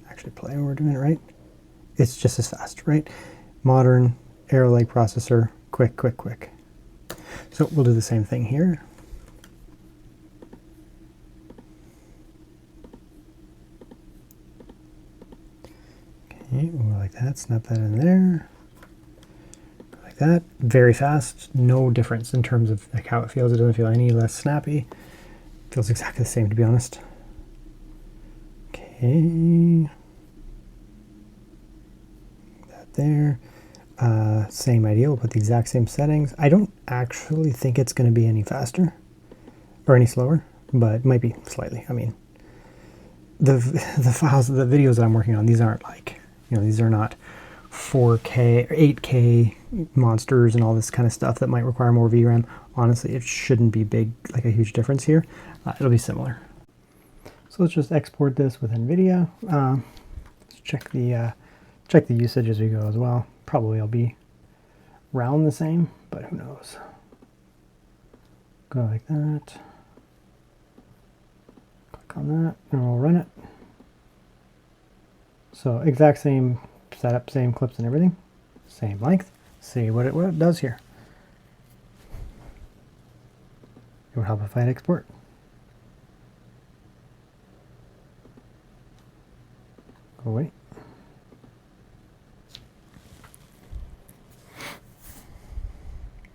Actually play when we're doing it right. It's just as fast, right? Modern Arrow Lake processor, quick. So we'll do the same thing here. Okay, we'll go like that, snap that in there. Go like that, very fast, no difference in terms of like how it feels. It doesn't feel any less snappy. It feels exactly the same, to be honest. Okay. there. Same idea, we'll put the exact same settings. I don't actually think it's going to be any faster or any slower, but it might be slightly. I mean, the files, the videos that I'm working on, these aren't like, you know, these are not 4K or 8K monsters and all this kind of stuff that might require more VRAM. Honestly, it shouldn't be big, like a huge difference here. It'll be similar. So let's just export this with NVIDIA. Let's check the usage as we go as well. Probably I'll be around the same, but who knows. Go like that. Click on that, and we'll run it. So exact same setup, same clips and everything, same length. See what it does here. It would help if I had export. Go away.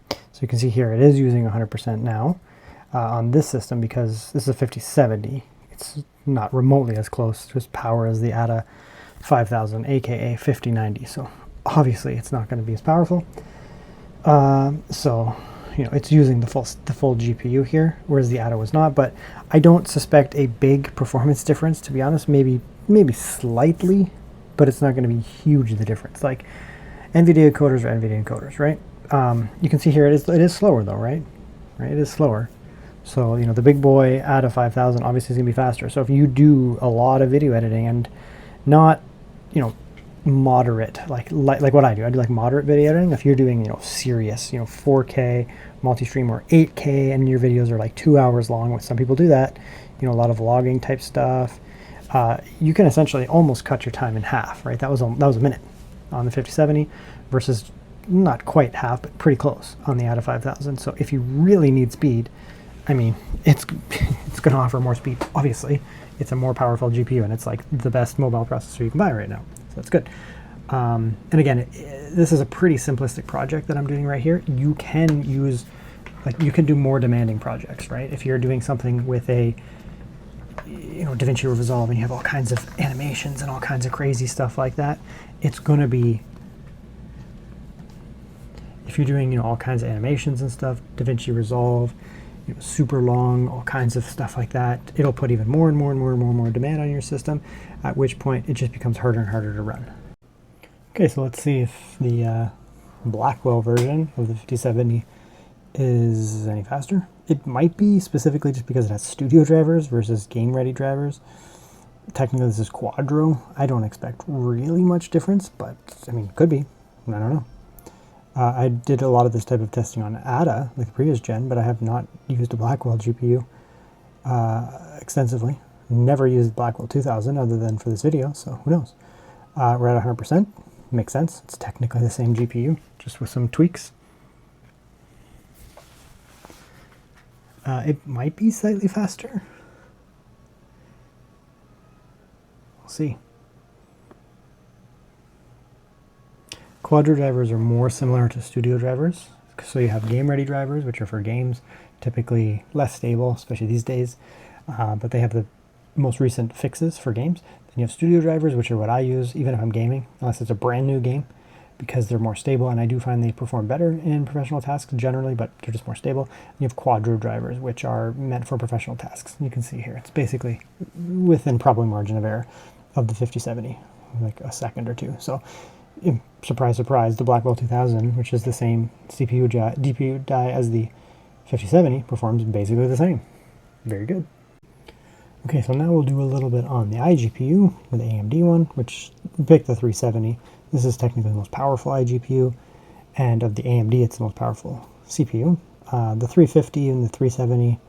So you can see here it is using 100% now on this system because this is a 5070. It's not remotely as close to its power as the ATA 5000, aka 5090. So obviously it's not going to be as powerful. So you know it's using the full GPU here, whereas the ATA was not. But I don't suspect a big performance difference, to be honest. Maybe slightly, but it's not going to be huge the difference. Like NVIDIA encoders are NVIDIA encoders, right? You can see here it is slower though, right? It is slower. So, you know, the big boy ATA 5000 obviously is going to be faster. So if you do a lot of video editing and not, you know, moderate, like what I do like moderate video editing. If you're doing, you know, serious, you know, 4K multi-stream or 8K and your videos are like 2 hours long, which some people do that, you know, a lot of vlogging type stuff, you can essentially almost cut your time in half, right? That was a minute on the 5070 versus not quite half, but pretty close on the ATA 5000. So if you really need speed, I mean, it's going to offer more speed. Obviously, it's a more powerful GPU, and it's like the best mobile processor you can buy right now. So that's good. And again, this is a pretty simplistic project that I'm doing right here. You can use, like, you can do more demanding projects, right? If you're doing something with a, you know, DaVinci Resolve and you have all kinds of animations and all kinds of crazy stuff like that, it's going to be, if you're doing, you know, all kinds of animations and stuff, DaVinci Resolve, you know, super long, all kinds of stuff like that, it'll put even more and more demand on your system, at which point it just becomes harder and harder to run. Okay, so let's see if the Blackwell version of the 5070 is any faster. It might be, specifically just because it has studio drivers versus game-ready drivers. Technically this is Quadro. I don't expect really much difference, but I mean, could be. I don't know. I did a lot of this type of testing on ATA, like the previous gen, but I have not used a Blackwell GPU extensively. Never used Blackwell 2000 other than for this video, so who knows. We're at 100%. Makes sense. It's technically the same GPU, just with some tweaks. It might be slightly faster. We'll see. Quadro drivers are more similar to studio drivers. So you have game-ready drivers, which are for games, typically less stable, especially these days. But they have the most recent fixes for games. Then you have studio drivers, which are what I use, even if I'm gaming, unless it's a brand new game, because they're more stable, and I do find they perform better in professional tasks generally, but they're just more stable. And you have Quadro drivers, which are meant for professional tasks. You can see here, it's basically within probably margin of error of the 5070, like a second or two. So surprise, surprise, the Blackwell 2000, which is the same DPU die as the 5070, performs basically the same. Very good. Okay, so now we'll do a little bit on the iGPU with the AMD one, which picked the 370. This is technically the most powerful iGPU, and of the AMD, it's the most powerful CPU. The 350 and the 370,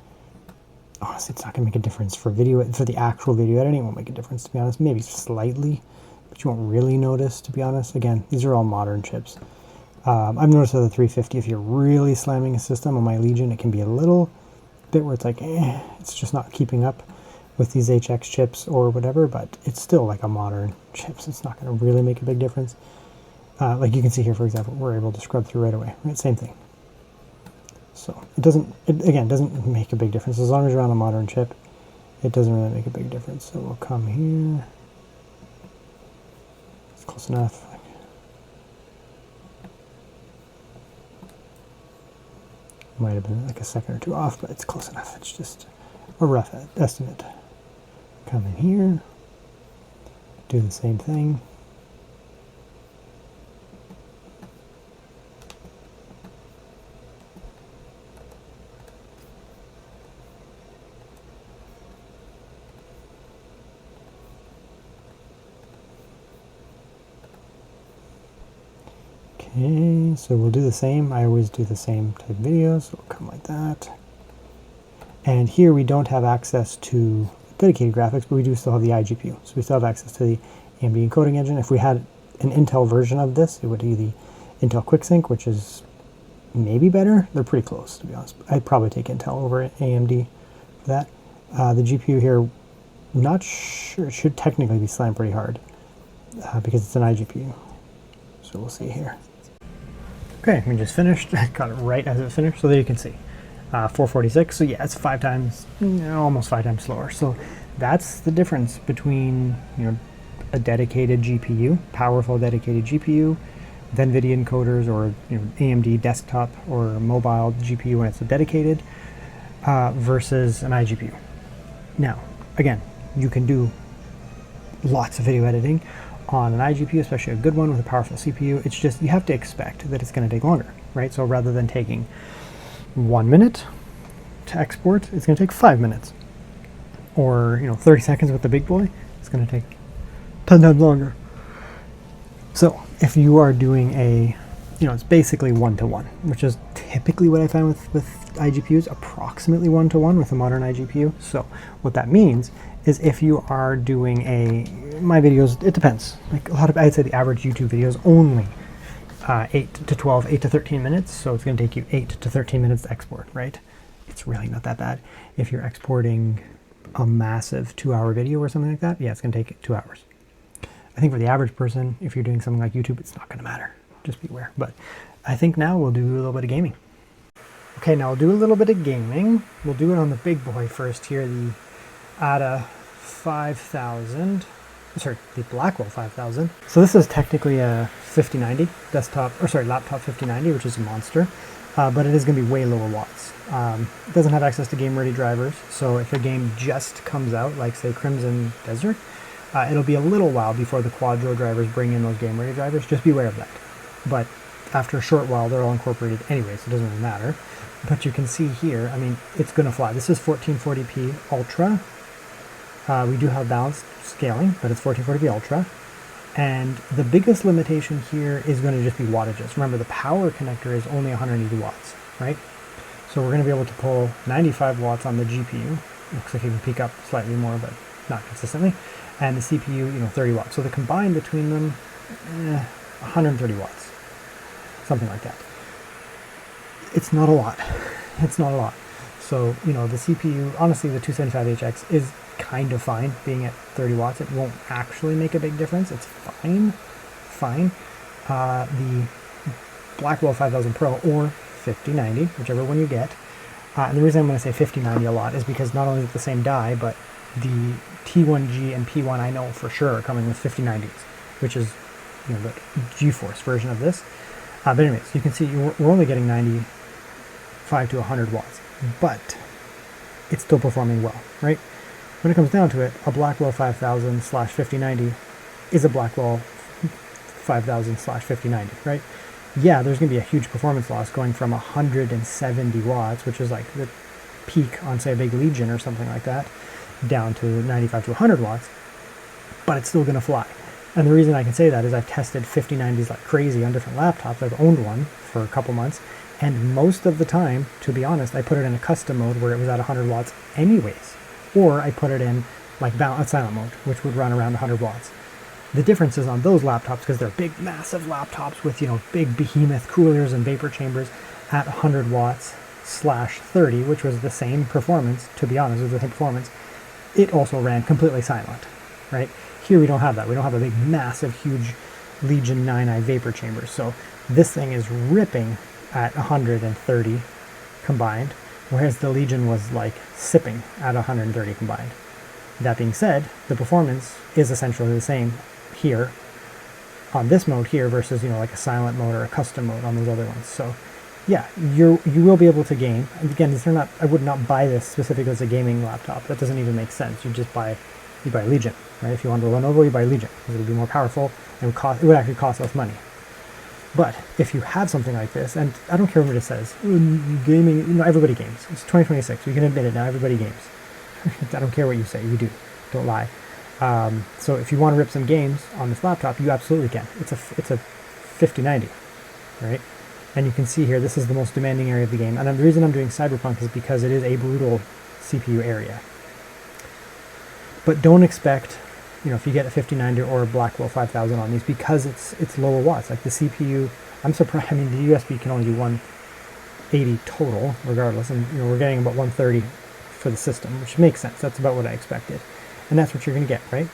honestly, it's not going to make a difference for video, for the actual video editing. It won't make a difference, to be honest. Maybe slightly, but you won't really notice, to be honest. Again, these are all modern chips. I've noticed with the 350, if you're really slamming a system on my Legion, it can be a little bit where it's like, it's just not keeping up with these HX chips or whatever, but it's still like a modern chip, so it's not going to really make a big difference. Like you can see here, for example, we're able to scrub through right away, right? Same thing. So it doesn't make a big difference. As long as you're on a modern chip, it doesn't really make a big difference. So we'll come here. It's close enough. Might have been like a second or two off, but it's close enough. It's just a rough estimate. Come in here, do the same thing. Okay, so we'll do the same. I always do the same type of videos, so it'll come like that. And here we don't have access to dedicated graphics, but we do still have the iGPU. So we still have access to the AMD encoding engine. If we had an Intel version of this, it would be the Intel QuickSync, which is maybe better. They're pretty close, to be honest. I'd probably take Intel over AMD for that. The GPU here, not sure, it should technically be slammed pretty hard because it's an iGPU. So we'll see here. Okay, we just finished. Got it right as it finished, so there you can see. 446, so yeah, it's 5 times, almost 5 times slower. So that's the difference between, a dedicated GPU, powerful dedicated GPU, with NVIDIA encoders, or AMD desktop or mobile GPU when it's a dedicated, versus an iGPU. Now, again, you can do lots of video editing on an iGPU, especially a good one with a powerful CPU. It's just, you have to expect that it's going to take longer, right? So rather than taking 1 minute to export, it's going to take 5 minutes. Or 30 seconds with the big boy, it's going to take 10 times longer. So if you are doing a, it's basically 1-to-1, which is typically what I find with iGPUs, approximately 1-to-1 with a modern iGPU. So what that means is if you are doing my videos, it depends. Like I'd say the average YouTube video is only 8 to 12, 8 to 13 minutes, so it's going to take you 8 to 13 minutes to export, right? It's really not that bad. If you're exporting a massive 2-hour video or something like that, yeah, it's going to take 2 hours. I think for the average person, if you're doing something like YouTube, it's not going to matter. Just be aware. But I think now we'll do a little bit of gaming. Okay, now we'll do a little bit of gaming. We'll do it on the big boy first here, the ATA 5000. Sorry, the Blackwell 5000. So this is technically a 5090 laptop 5090, which is a monster, but it is going to be way lower watts. It doesn't have access to game-ready drivers, so if a game just comes out, like say Crimson Desert, it'll be a little while before the Quadro drivers bring in those game-ready drivers. Just be aware of that. But after a short while, they're all incorporated anyway, so it doesn't really matter. But you can see here, I mean, it's going to fly. This is 1440p Ultra. We do have balanced scaling, but it's 1440p Ultra. And the biggest limitation here is going to just be wattages. Remember, the power connector is only 180 watts, right? So we're going to be able to pull 95 watts on the GPU. Looks like it can peak up slightly more, but not consistently. And the CPU, 30 watts. So the combined between them, 130 watts. Something like that. It's not a lot. It's not a lot. So, the CPU, honestly, the 275HX is kind of fine being at 30 watts. It won't actually make a big difference. It's fine. The Blackwell 5000 Pro or 5090, whichever one you get. And the reason I'm going to say 5090 a lot is because not only is it the same die, but the T1G and P1 I know for sure are coming with 5090s, which is the GeForce version of this. But anyways, you can see we're only getting 95 to 100 watts, but it's still performing well, right? When it comes down to it, a Blackwell 5000/5090 is a Blackwell 5000/5090, right? Yeah, there's going to be a huge performance loss going from 170 watts, which is like the peak on, say, a big Legion or something like that, down to 95 to 100 watts, but it's still going to fly. And the reason I can say that is I've tested 5090s like crazy on different laptops. I've owned one for a couple months, and most of the time, to be honest, I put it in a custom mode where it was at 100 watts anyways. Or I put it in like silent mode, which would run around 100 watts. The difference is on those laptops, because they're big, massive laptops with, big behemoth coolers and vapor chambers at 100 watts /30, which was the same performance, to be honest, it was the same performance. It also ran completely silent, right? Here we don't have that. We don't have a big, massive, huge Legion 9i vapor chamber. So this thing is ripping at 130 combined, whereas the Legion was like sipping at 130 combined. That being said, the performance is essentially the same here on this mode here versus, like a silent mode or a custom mode on those other ones. So yeah, you will be able to game. And again, these are not, I would not buy this specifically as a gaming laptop. That doesn't even make sense. You buy Legion, right? If you want a Lenovo, you buy Legion because it would be more powerful and it would actually cost less money. But if you have something like this, and I don't care what it says, gaming, everybody games. It's 2026. We can admit it now. Everybody games. I don't care what you say. You do. Don't lie. So if you want to rip some games on this laptop, you absolutely can. It's a 5090, right? And you can see here, this is the most demanding area of the game. And the reason I'm doing Cyberpunk is because it is a brutal CPU area. But don't expect, if you get a 5090 or a Blackwell 5000 on these, because it's lower watts. Like the CPU, I'm surprised. I mean, the USB can only do 180 total, regardless. And we're getting about 130 for the system, which makes sense. That's about what I expected. And that's what you're going to get, right?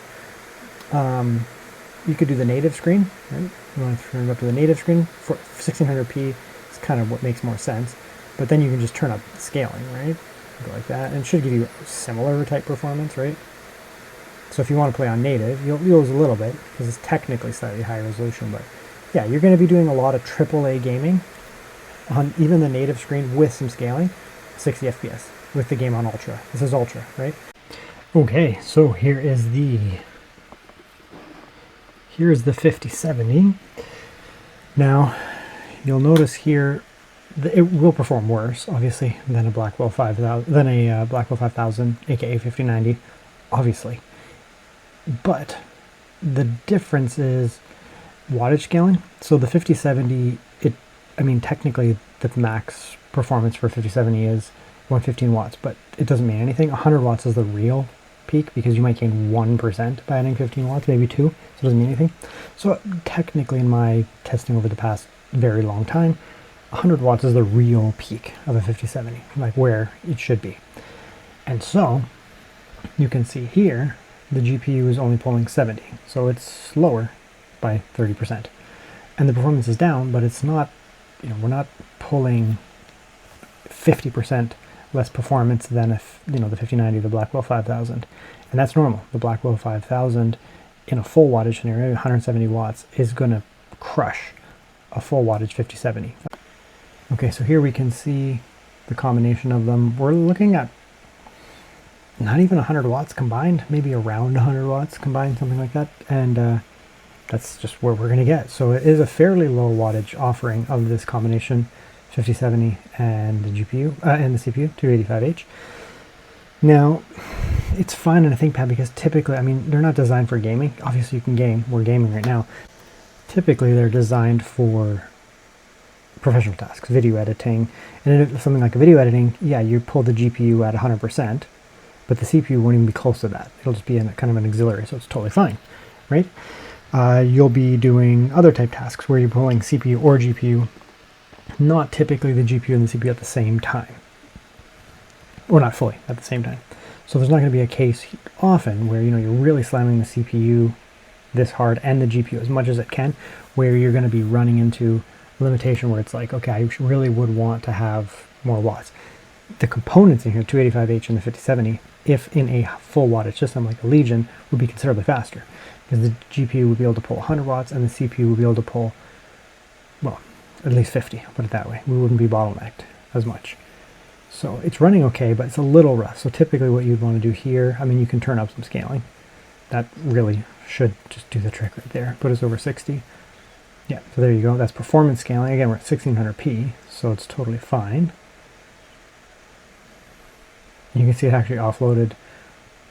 You could do the native screen, right? You want to turn it up to the native screen for 1600p. It's kind of what makes more sense. But then you can just turn up scaling, right? Go like that, and it should give you similar type performance, right? So if you want to play on native, you'll lose a little bit because it's technically slightly higher resolution. But yeah, you're going to be doing a lot of AAA gaming on even the native screen with some scaling, 60 FPS with the game on Ultra. This is Ultra, right? Okay, so here's the 5070. Now, you'll notice here that it will perform worse, obviously, than a Blackwell 5000, aka 5090, obviously. But the difference is wattage scaling. So the 5070, technically the max performance for 5070 is 115 watts, but it doesn't mean anything. 100 watts is the real peak because you might gain 1% by adding 15 watts, maybe 2, so it doesn't mean anything. So technically in my testing over the past very long time, 100 watts is the real peak of a 5070, like where it should be. And so you can see here, the GPU is only pulling 70, so it's slower by 30%. And the performance is down, but it's not, we're not pulling 50% less performance than if the 5090, the Blackwell 5000, and that's normal. The Blackwell 5000 in a full wattage scenario, 170 watts, is going to crush a full wattage 5070. Okay, so here we can see the combination of them. We're looking at not even 100 watts combined, maybe around 100 watts combined, something like that, and that's just where we're going to get. So it is a fairly low wattage offering of this combination 5070 and the GPU and the CPU 285H. Now, it's fine in a ThinkPad because typically, they're not designed for gaming. Obviously, you can game. We're gaming right now. Typically, they're designed for professional tasks, video editing. And if something like a video editing, yeah, you pull the GPU at 100%, but the CPU won't even be close to that. It'll just be kind of an auxiliary, so it's totally fine, right? You'll be doing other type tasks where you're pulling CPU or GPU, not typically the GPU and the CPU at the same time, or not fully at the same time. So there's not going to be a case often where you're really slamming the CPU this hard and the GPU as much as it can, where you're going to be running into a limitation where it's like, okay, I really would want to have more watts. The components in here, 285H and the 5070, if in a full wattage system like a Legion, would be considerably faster because the GPU would be able to pull 100 watts and the CPU would be able to pull, well, at least 50, I'll put it that way. We wouldn't be bottlenecked as much. So it's running okay, but it's a little rough. So typically what you'd want to do here, you can turn up some scaling. That really should just do the trick right there. Put us over 60. Yeah, so there you go. That's performance scaling. Again, we're at 1600p, so it's totally fine. You can see it actually offloaded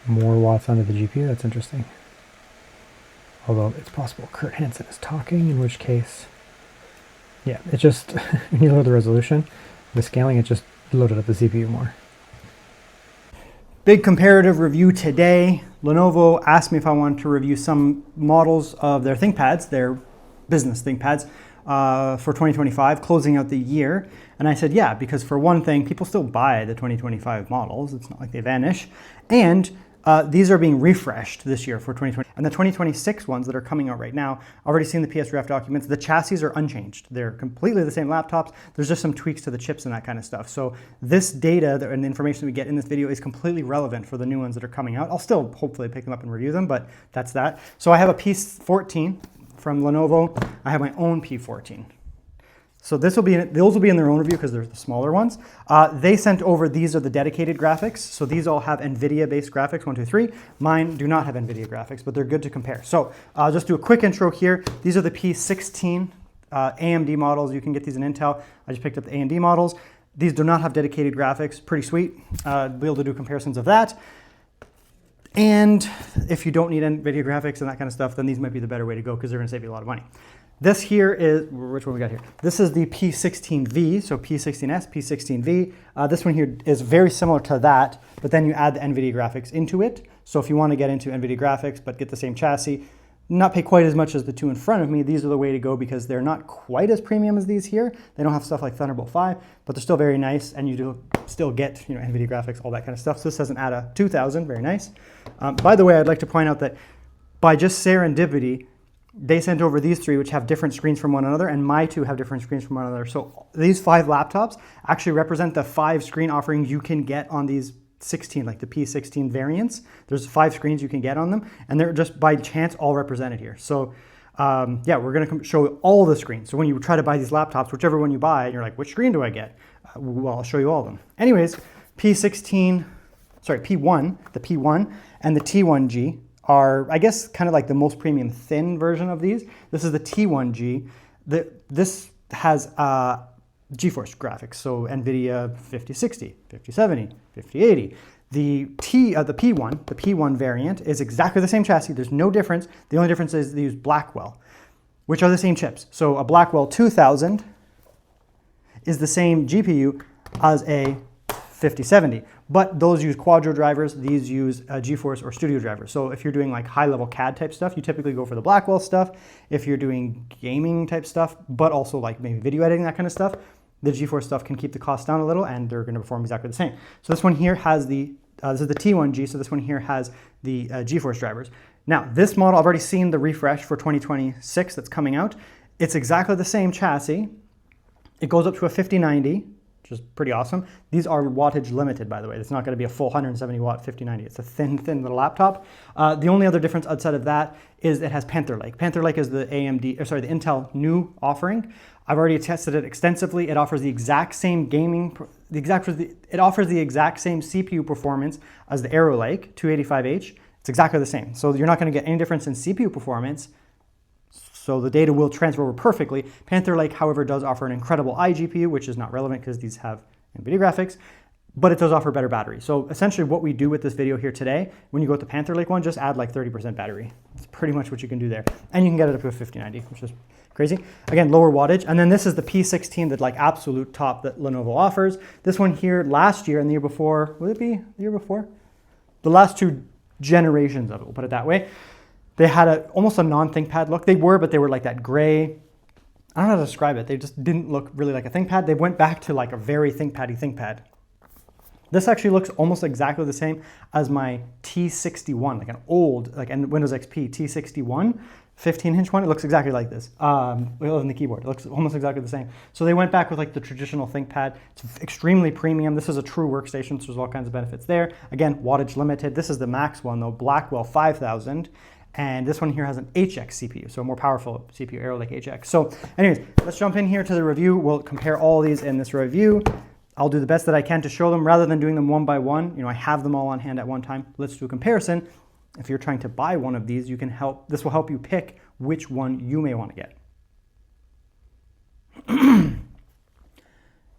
more watts onto the GPU. That's interesting. Although it's possible Kurt Hansen is talking, in which case, yeah, it just, when you load the resolution, the scaling, it just loaded up the CPU more. Big comparative review today. Lenovo asked me if I wanted to review some models of their ThinkPads, their business ThinkPads, for 2025, closing out the year. And I said, yeah, because for one thing, people still buy the 2025 models. It's not like they vanish. And these are being refreshed this year for 2020. And the 2026 ones that are coming out right now, I've already seen the PSRF documents. The chassis are unchanged. They're completely the same laptops. There's just some tweaks to the chips and that kind of stuff. So this data and the information we get in this video is completely relevant for the new ones that are coming out. I'll still hopefully pick them up and review them, but that's that. So I have a P14 from Lenovo. I have my own P14. So those will be in their own review because they're the smaller ones. They sent over, these are the dedicated graphics. So these all have NVIDIA-based graphics, 1, 2, 3. Mine do not have NVIDIA graphics, but they're good to compare. So I'll just do a quick intro here. These are the P16 AMD models. You can get these in Intel. I just picked up the AMD models. These do not have dedicated graphics. Pretty sweet. Be able to do comparisons of that. And if you don't need NVIDIA graphics and that kind of stuff, then these might be the better way to go because they're going to save you a lot of money. This here is, which one we got here? This is the P16v, so P16s, P16v. This one here is very similar to that, but then you add the NVIDIA graphics into it. So if you want to get into NVIDIA graphics but get the same chassis, not pay quite as much as the two in front of me, these are the way to go because they're not quite as premium as these here. They don't have stuff like Thunderbolt 5, but they're still very nice, and you do still get NVIDIA graphics, all that kind of stuff. So this has an ATA 2000, very nice. By the way, I'd like to point out that by just serendipity, they sent over these three, which have different screens from one another, and my two have different screens from one another. So these 5 laptops actually represent the 5 screen offerings you can get on these 16, like the P16 variants. There's 5 screens you can get on them, and they're just by chance all represented here. So yeah, we're going to show all the screens. So when you try to buy these laptops, whichever one you buy, and you're like, which screen do I get? Well, I'll show you all of them. Anyways, P1, the P1 and the T1G are, I guess, kind of like the most premium thin version of these. This is the T1G. This has GeForce graphics, so NVIDIA 5060, 5070, 5080. The P1 variant is exactly the same chassis. There's no difference. The only difference is they use Blackwell, which are the same chips. So a Blackwell 2000 is the same GPU as a 5070, but those use Quadro drivers. These use GeForce or Studio drivers. So if you're doing like high-level CAD type stuff, you typically go for the Blackwell stuff. If you're doing gaming type stuff, but also like maybe video editing, that kind of stuff, the GeForce stuff can keep the cost down a little, and they're going to perform exactly the same. So this one here has the this is the T1G. So this one here has the GeForce drivers. Now this model, I've already seen the refresh for 2026 that's coming out. It's exactly the same chassis. It goes up to a 5090. Which is pretty awesome. These are wattage limited, by the way. It's not going to be a full 170 watt 5090. It's a thin little laptop. The only other difference outside of that is it has Panther Lake. Panther Lake is the the Intel new offering. I've already tested it extensively. It offers the exact same it offers the exact same CPU performance as the Arrow Lake 285H. It's exactly the same. So you're not going to get any difference in CPU performance. So the data will transfer over perfectly. Panther Lake, however, does offer an incredible iGPU, which is not relevant because these have NVIDIA graphics, but it does offer better battery. So essentially what we do with this video here today, when you go with the Panther Lake one, just add like 30% battery. That's pretty much what you can do there. And you can get it up to a 5090, which is crazy. Again, lower wattage. And then this is the P16, that like absolute top that Lenovo offers. This one here last year and the year before, would it be the year before? The last 2 generations of it, we'll put it that way. They had almost a non-ThinkPad look. They were, but they were like that gray. I don't know how to describe it. They just didn't look really like a ThinkPad. They went back to like a very ThinkPad-y ThinkPad. This actually looks almost exactly the same as my T61, like an old, like Windows XP T61, 15-inch one. It looks exactly like this. In the keyboard, it looks almost exactly the same. So they went back with like the traditional ThinkPad. It's extremely premium. This is a true workstation, so there's all kinds of benefits there. Again, wattage limited. This is the max one though, Blackwell 5000. And this one here has an HX CPU, so a more powerful CPU, Arrow Lake HX. So anyways, let's jump in here to the review. We'll compare all these in this review. I'll do the best that I can to show them rather than doing them one by one. I have them all on hand at one time. Let's do a comparison. If you're trying to buy one of these, this will help you pick which one you may want to get.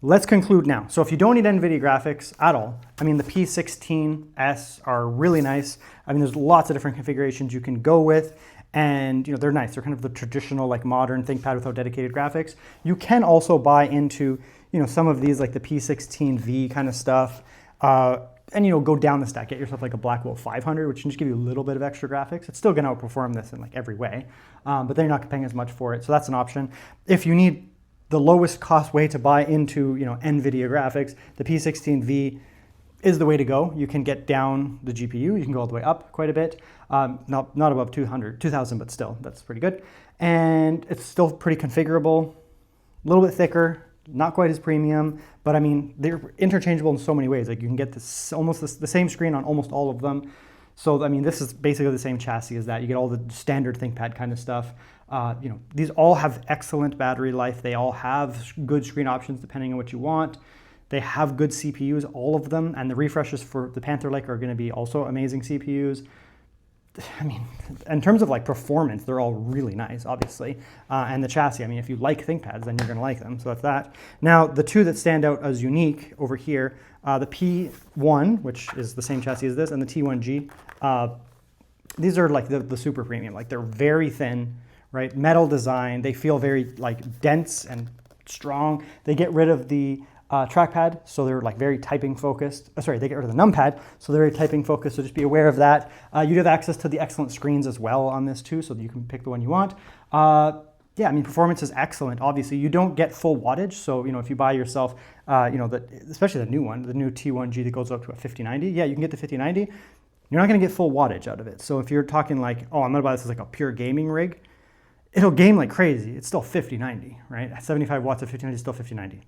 Let's conclude now. So if you don't need NVIDIA graphics at all, the P16s are really nice. There's lots of different configurations you can go with, and they're nice. They're kind of the traditional, like modern ThinkPad without dedicated graphics. You can also buy into, some of these like the P16v kind of stuff, and go down the stack. Get yourself like a Blackwell 500, which can just give you a little bit of extra graphics. It's still going to outperform this in like every way, but then you're not paying as much for it. So that's an option. If you need the lowest cost way to buy into NVIDIA graphics, the P16v is the way to go. You can get down the GPU, you can go all the way up quite a bit, not above 2000, but still, that's pretty good. And it's still pretty configurable, a little bit thicker, not quite as premium, but they're interchangeable in so many ways. Like you can get this almost the same screen on almost all of them. So, I mean, this is basically the same chassis as that. You get all the standard ThinkPad kind of stuff. You know, these all have excellent battery life. They all have good screen options depending on what you want. They have good CPUs, all of them, and the refreshes for the Panther Lake are going to be also amazing CPUs. I mean, in terms of like performance, they're all really nice, obviously. And the chassis, I mean, if you like ThinkPads, then you're going to like them. So that's that. Now, the two that stand out as unique over here, the P1, which is the same chassis as this, and the T1G, these are like the super premium. Like they're very thin, right? Metal design. They feel very like dense and strong. They get rid of the trackpad, so they're like very typing focused. Sorry, they get rid of the numpad, so they're very typing focused, so just be aware of that. You do have access to the excellent screens as well on this too, so that you can pick the one you want. Yeah, I mean, performance is excellent. Obviously, you don't get full wattage, so you know, if you buy yourself, you know, especially the new one, the new T1G that goes up to a 5090, yeah, you can get the 5090. You're not gonna get full wattage out of it. So if you're talking like, oh, I'm gonna buy this as like a pure gaming rig, it'll game like crazy. It's still 5090, right? At 75 watts of 5090 is still 5090.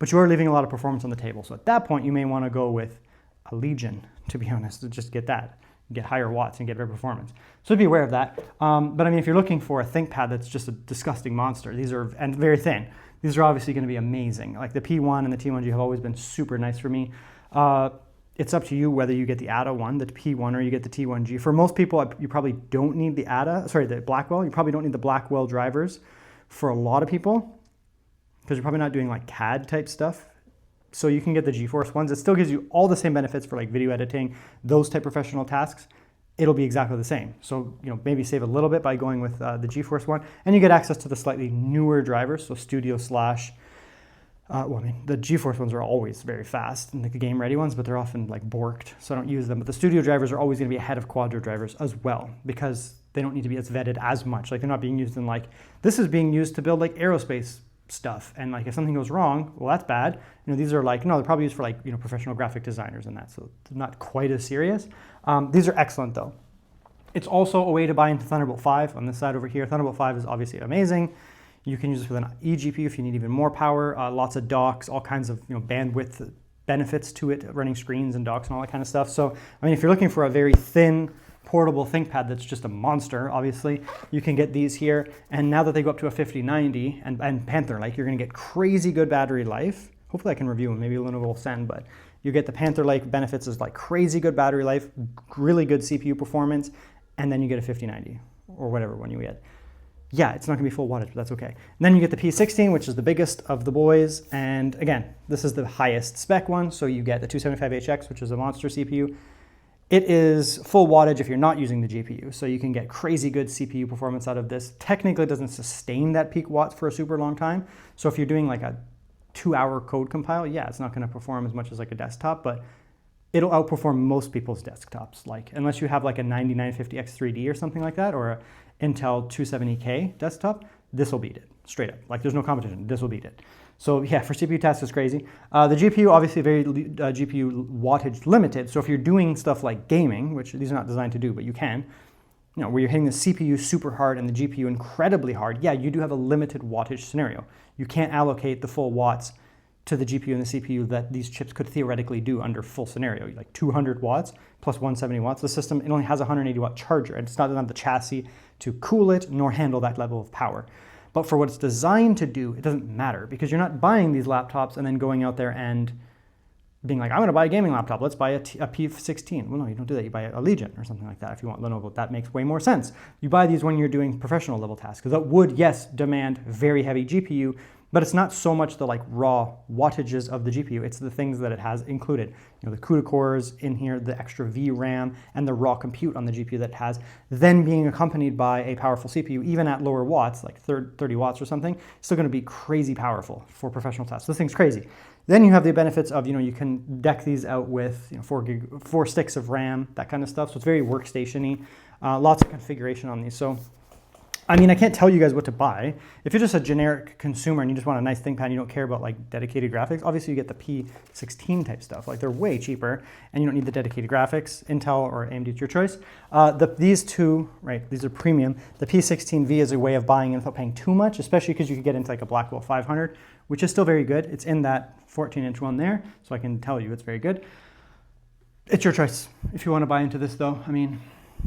But you are leaving a lot of performance on the table. So at that point, you may want to go with a Legion, to be honest, to just get that, get higher watts and get better performance. So be aware of that. But I mean, if you're looking for a ThinkPad that's just a disgusting monster, these are, and very thin, these are obviously going to be amazing. Like the P1 and the T1G have always been super nice for me. It's up to you whether you get the ATA one, the P1, or you get the T1G. For most people, you probably don't need the ATA, sorry, the Blackwell. You probably don't need the Blackwell drivers for a lot of people, because you're probably not doing like CAD type stuff. So you can get the GeForce ones. It still gives you all the same benefits for like video editing, those type professional tasks. It'll be exactly the same. So, you know, maybe save a little bit by going with the GeForce one, and you get access to the slightly newer drivers. So Studio slash, well, I mean, the GeForce ones are always very fast, and like the game ready ones, but they're often like borked, so I don't use them. But the Studio drivers are always gonna be ahead of Quadro drivers as well, because they don't need to be as vetted as much. Like they're not being used in like, this is being used to build like aerospace stuff, and like if something goes wrong, well, that's bad. You know, these are like, no, they're probably used for like, you know, professional graphic designers and that, so they're not quite as serious. These are excellent though. It's also a way to buy into Thunderbolt 5 on this side over here. Thunderbolt 5 is obviously amazing. You can use this with an eGPU if you need even more power, lots of docks, all kinds of, you know, bandwidth benefits to it, running screens and docks and all that kind of stuff. So, I mean, if you're looking for a very thin, portable ThinkPad that's just a monster, obviously, you can get these here. And now that they go up to a 5090 and Panther Lake, you're gonna get crazy good battery life. Hopefully I can review them, maybe Lenovo will send, but you get the Panther Lake benefits is like crazy good battery life, really good CPU performance, and then you get a 5090 or whatever one you get. Yeah, it's not gonna be full wattage, but that's okay. And then you get the P16, which is the biggest of the boys. And again, this is the highest spec one. So you get the 275HX, which is a monster CPU. It is full wattage if you're not using the GPU. So you can get crazy good CPU performance out of this. Technically, it doesn't sustain that peak watts for a super long time. So if you're doing like a 2-hour code compile, yeah, it's not gonna perform as much as like a desktop, but it'll outperform most people's desktops. Like, unless you have like a 9950X3D or something like that, or a Intel 270K desktop, this will beat it, straight up. Like there's no competition, this will beat it. So yeah, for CPU tasks, it's crazy. The GPU, obviously very GPU wattage limited. So if you're doing stuff like gaming, which these are not designed to do, but you can, you know, where you're hitting the CPU super hard and the GPU incredibly hard, yeah, you do have a limited wattage scenario. You can't allocate the full watts to the GPU and the CPU that these chips could theoretically do under full scenario, like 200 watts plus 170 watts. The system, it only has a 180 watt charger, and it's not on the chassis to cool it nor handle that level of power. But for what it's designed to do, it doesn't matter, because you're not buying these laptops and then going out there and being like, I'm gonna buy a gaming laptop, let's buy a P16. Well, no, you don't do that. You buy a Legion or something like that if you want Lenovo. That makes way more sense. You buy these when you're doing professional level tasks, because that would, yes, demand very heavy GPU, but it's not so much the like raw wattages of the GPU, it's the things that it has included. You know, the CUDA cores in here, the extra VRAM, and the raw compute on the GPU that it has, then being accompanied by a powerful CPU, even at lower watts, like 30 watts or something, it's still gonna be crazy powerful for professional tasks. This thing's crazy. Then you have the benefits of, you know, you can deck these out with, you know, 4 sticks of RAM, that kind of stuff. So it's very workstation-y. Lots of configuration on these. So, I mean, I can't tell you guys what to buy. If you're just a generic consumer and you just want a nice ThinkPad and you don't care about like dedicated graphics, obviously you get the P16 type stuff. Like they're way cheaper and you don't need the dedicated graphics. Intel or AMD, it's your choice. These two, right, these are premium. The P16v is a way of buying in without paying too much, especially because you could get into like a Blackwell 500, which is still very good. It's in that 14-inch one there, so I can tell you it's very good. It's your choice if you want to buy into this though. I mean,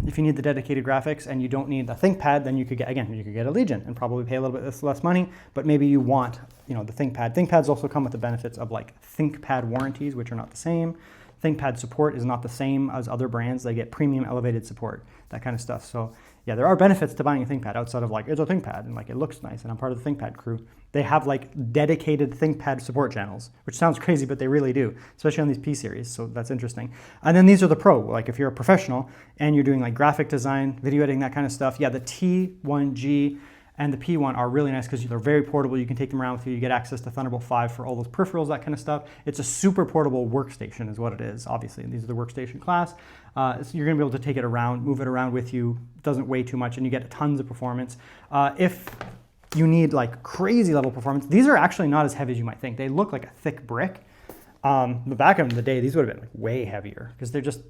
if you need the dedicated graphics and you don't need the ThinkPad, then you could get, again, you could get a Legion and probably pay a little bit less money, but maybe you want, you know, the ThinkPad. ThinkPads also come with the benefits of like ThinkPad warranties, which are not the same. ThinkPad support is not the same as other brands. They get premium elevated support, that kind of stuff. So yeah, there are benefits to buying a ThinkPad outside of like, it's a ThinkPad and like it looks nice and I'm part of the ThinkPad crew. They have like dedicated ThinkPad support channels, which sounds crazy, but they really do, especially on these P series. So that's interesting. And then these are the Pro. Like if you're a professional and you're doing like graphic design, video editing, that kind of stuff. Yeah, the T1G and the P1 are really nice because they're very portable. You can take them around with you. You get access to Thunderbolt 5 for all those peripherals, that kind of stuff. It's a super portable workstation is what it is, obviously. These are the workstation class. So you're gonna be able to take it around, move it around with you. It doesn't weigh too much and you get tons of performance. If you need like crazy level performance, these are actually not as heavy as you might think. They look like a thick brick. But back in the day, these would have been like way heavier because they just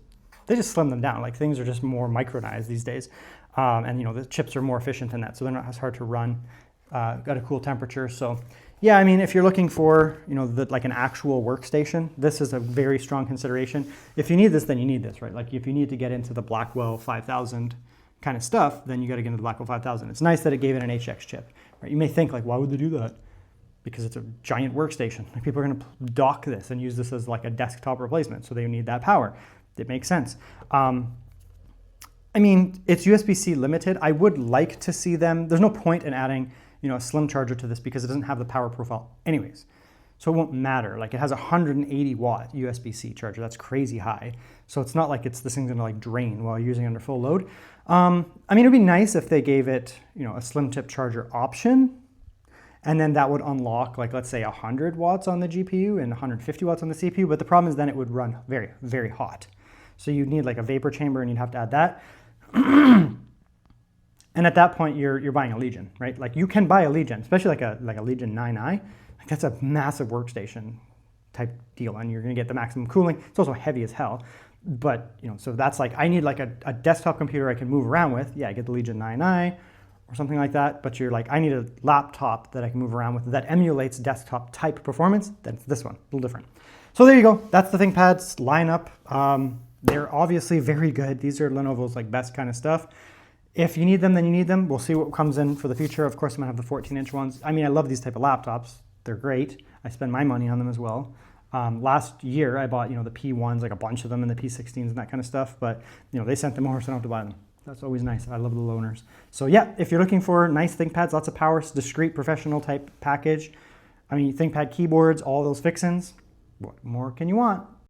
slim them down. Like things are just more micronized these days. And you know, the chips are more efficient than that, so they're not as hard to run. Got a cool temperature. So yeah, I mean, if you're looking for, you know, like an actual workstation, this is a very strong consideration. If you need this, then you need this, right? Like if you need to get into the Blackwell 5000 kind of stuff, then you got to get into the Blackwell 5000. It's nice that it gave it an HX chip, right? You may think like, why would they do that? Because it's a giant workstation. Like people are going to dock this and use this as like a desktop replacement, so they need that power. It makes sense. I mean, it's USB-C limited. I would like to see them. There's no point in adding, you know, a slim charger to this because it doesn't have the power profile anyways. So it won't matter. Like it has a 180 watt USB-C charger. That's crazy high. So it's not like this thing's gonna like drain while you're using it under full load. I mean, it'd be nice if they gave it, you know, a slim tip charger option. And then that would unlock, like, let's say 100 watts on the GPU and 150 watts on the CPU. But the problem is then it would run very, very hot. So you'd need like a vapor chamber and you'd have to add that. And at that point, you're buying a Legion, right? Like you can buy a Legion, especially like a Legion 9i. Like that's a massive workstation type deal, and you're gonna get the maximum cooling. It's also heavy as hell, but you know, so that's like, I need like a desktop computer I can move around with. Yeah, I get the Legion 9i or something like that, but you're like, I need a laptop that I can move around with that emulates desktop type performance. Then it's this one, a little different. So there you go. That's the ThinkPads lineup. They're obviously very good. These are Lenovo's like best kind of stuff. If you need them, then you need them. We'll see what comes in for the future. Of course, I'm gonna have the 14-inch ones. I mean, I love these type of laptops. They're great. I spend my money on them as well. Last year, I bought, you know, the P1s, like a bunch of them, and the P16s and that kind of stuff. But you know, they sent them over, so I don't have to buy them. That's always nice. I love the loaners. So yeah, if you're looking for nice ThinkPads, lots of power, discrete, professional type package. I mean, ThinkPad keyboards, all those fixins. What more can you want?